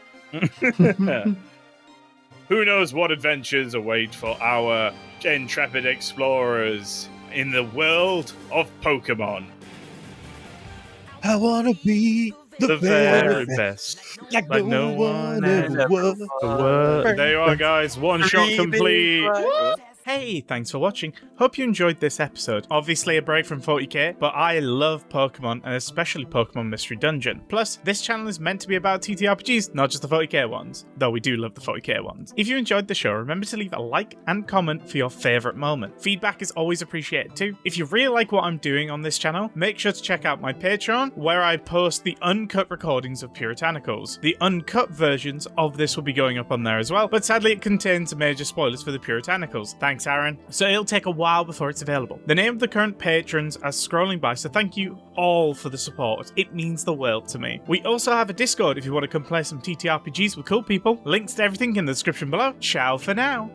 Who knows what adventures await for our intrepid explorers in the world of Pokemon. I wanna be The very best. like no one ever was. There you are, guys. One shot complete. What? Hey, thanks for watching. Hope you enjoyed this episode. Obviously a break from 40k, but I love Pokemon, and especially Pokemon Mystery Dungeon. Plus, this channel is meant to be about TTRPGs, not just the 40k ones. Though we do love the 40k ones. If you enjoyed the show, remember to leave a like and comment for your favourite moment. Feedback is always appreciated too. If you really like what I'm doing on this channel, make sure to check out my Patreon, where I post the uncut recordings of Puritanicals. The uncut versions of this will be going up on there as well, but sadly it contains major spoilers for the Puritanicals. Thanks, Aaron. So it'll take a while before it's available. The name of the current patrons are scrolling by, so thank you all for the support. It means the world to me. We also have a Discord if you want to come play some TTRPGs with cool people. Links to everything in the description below. Ciao for now.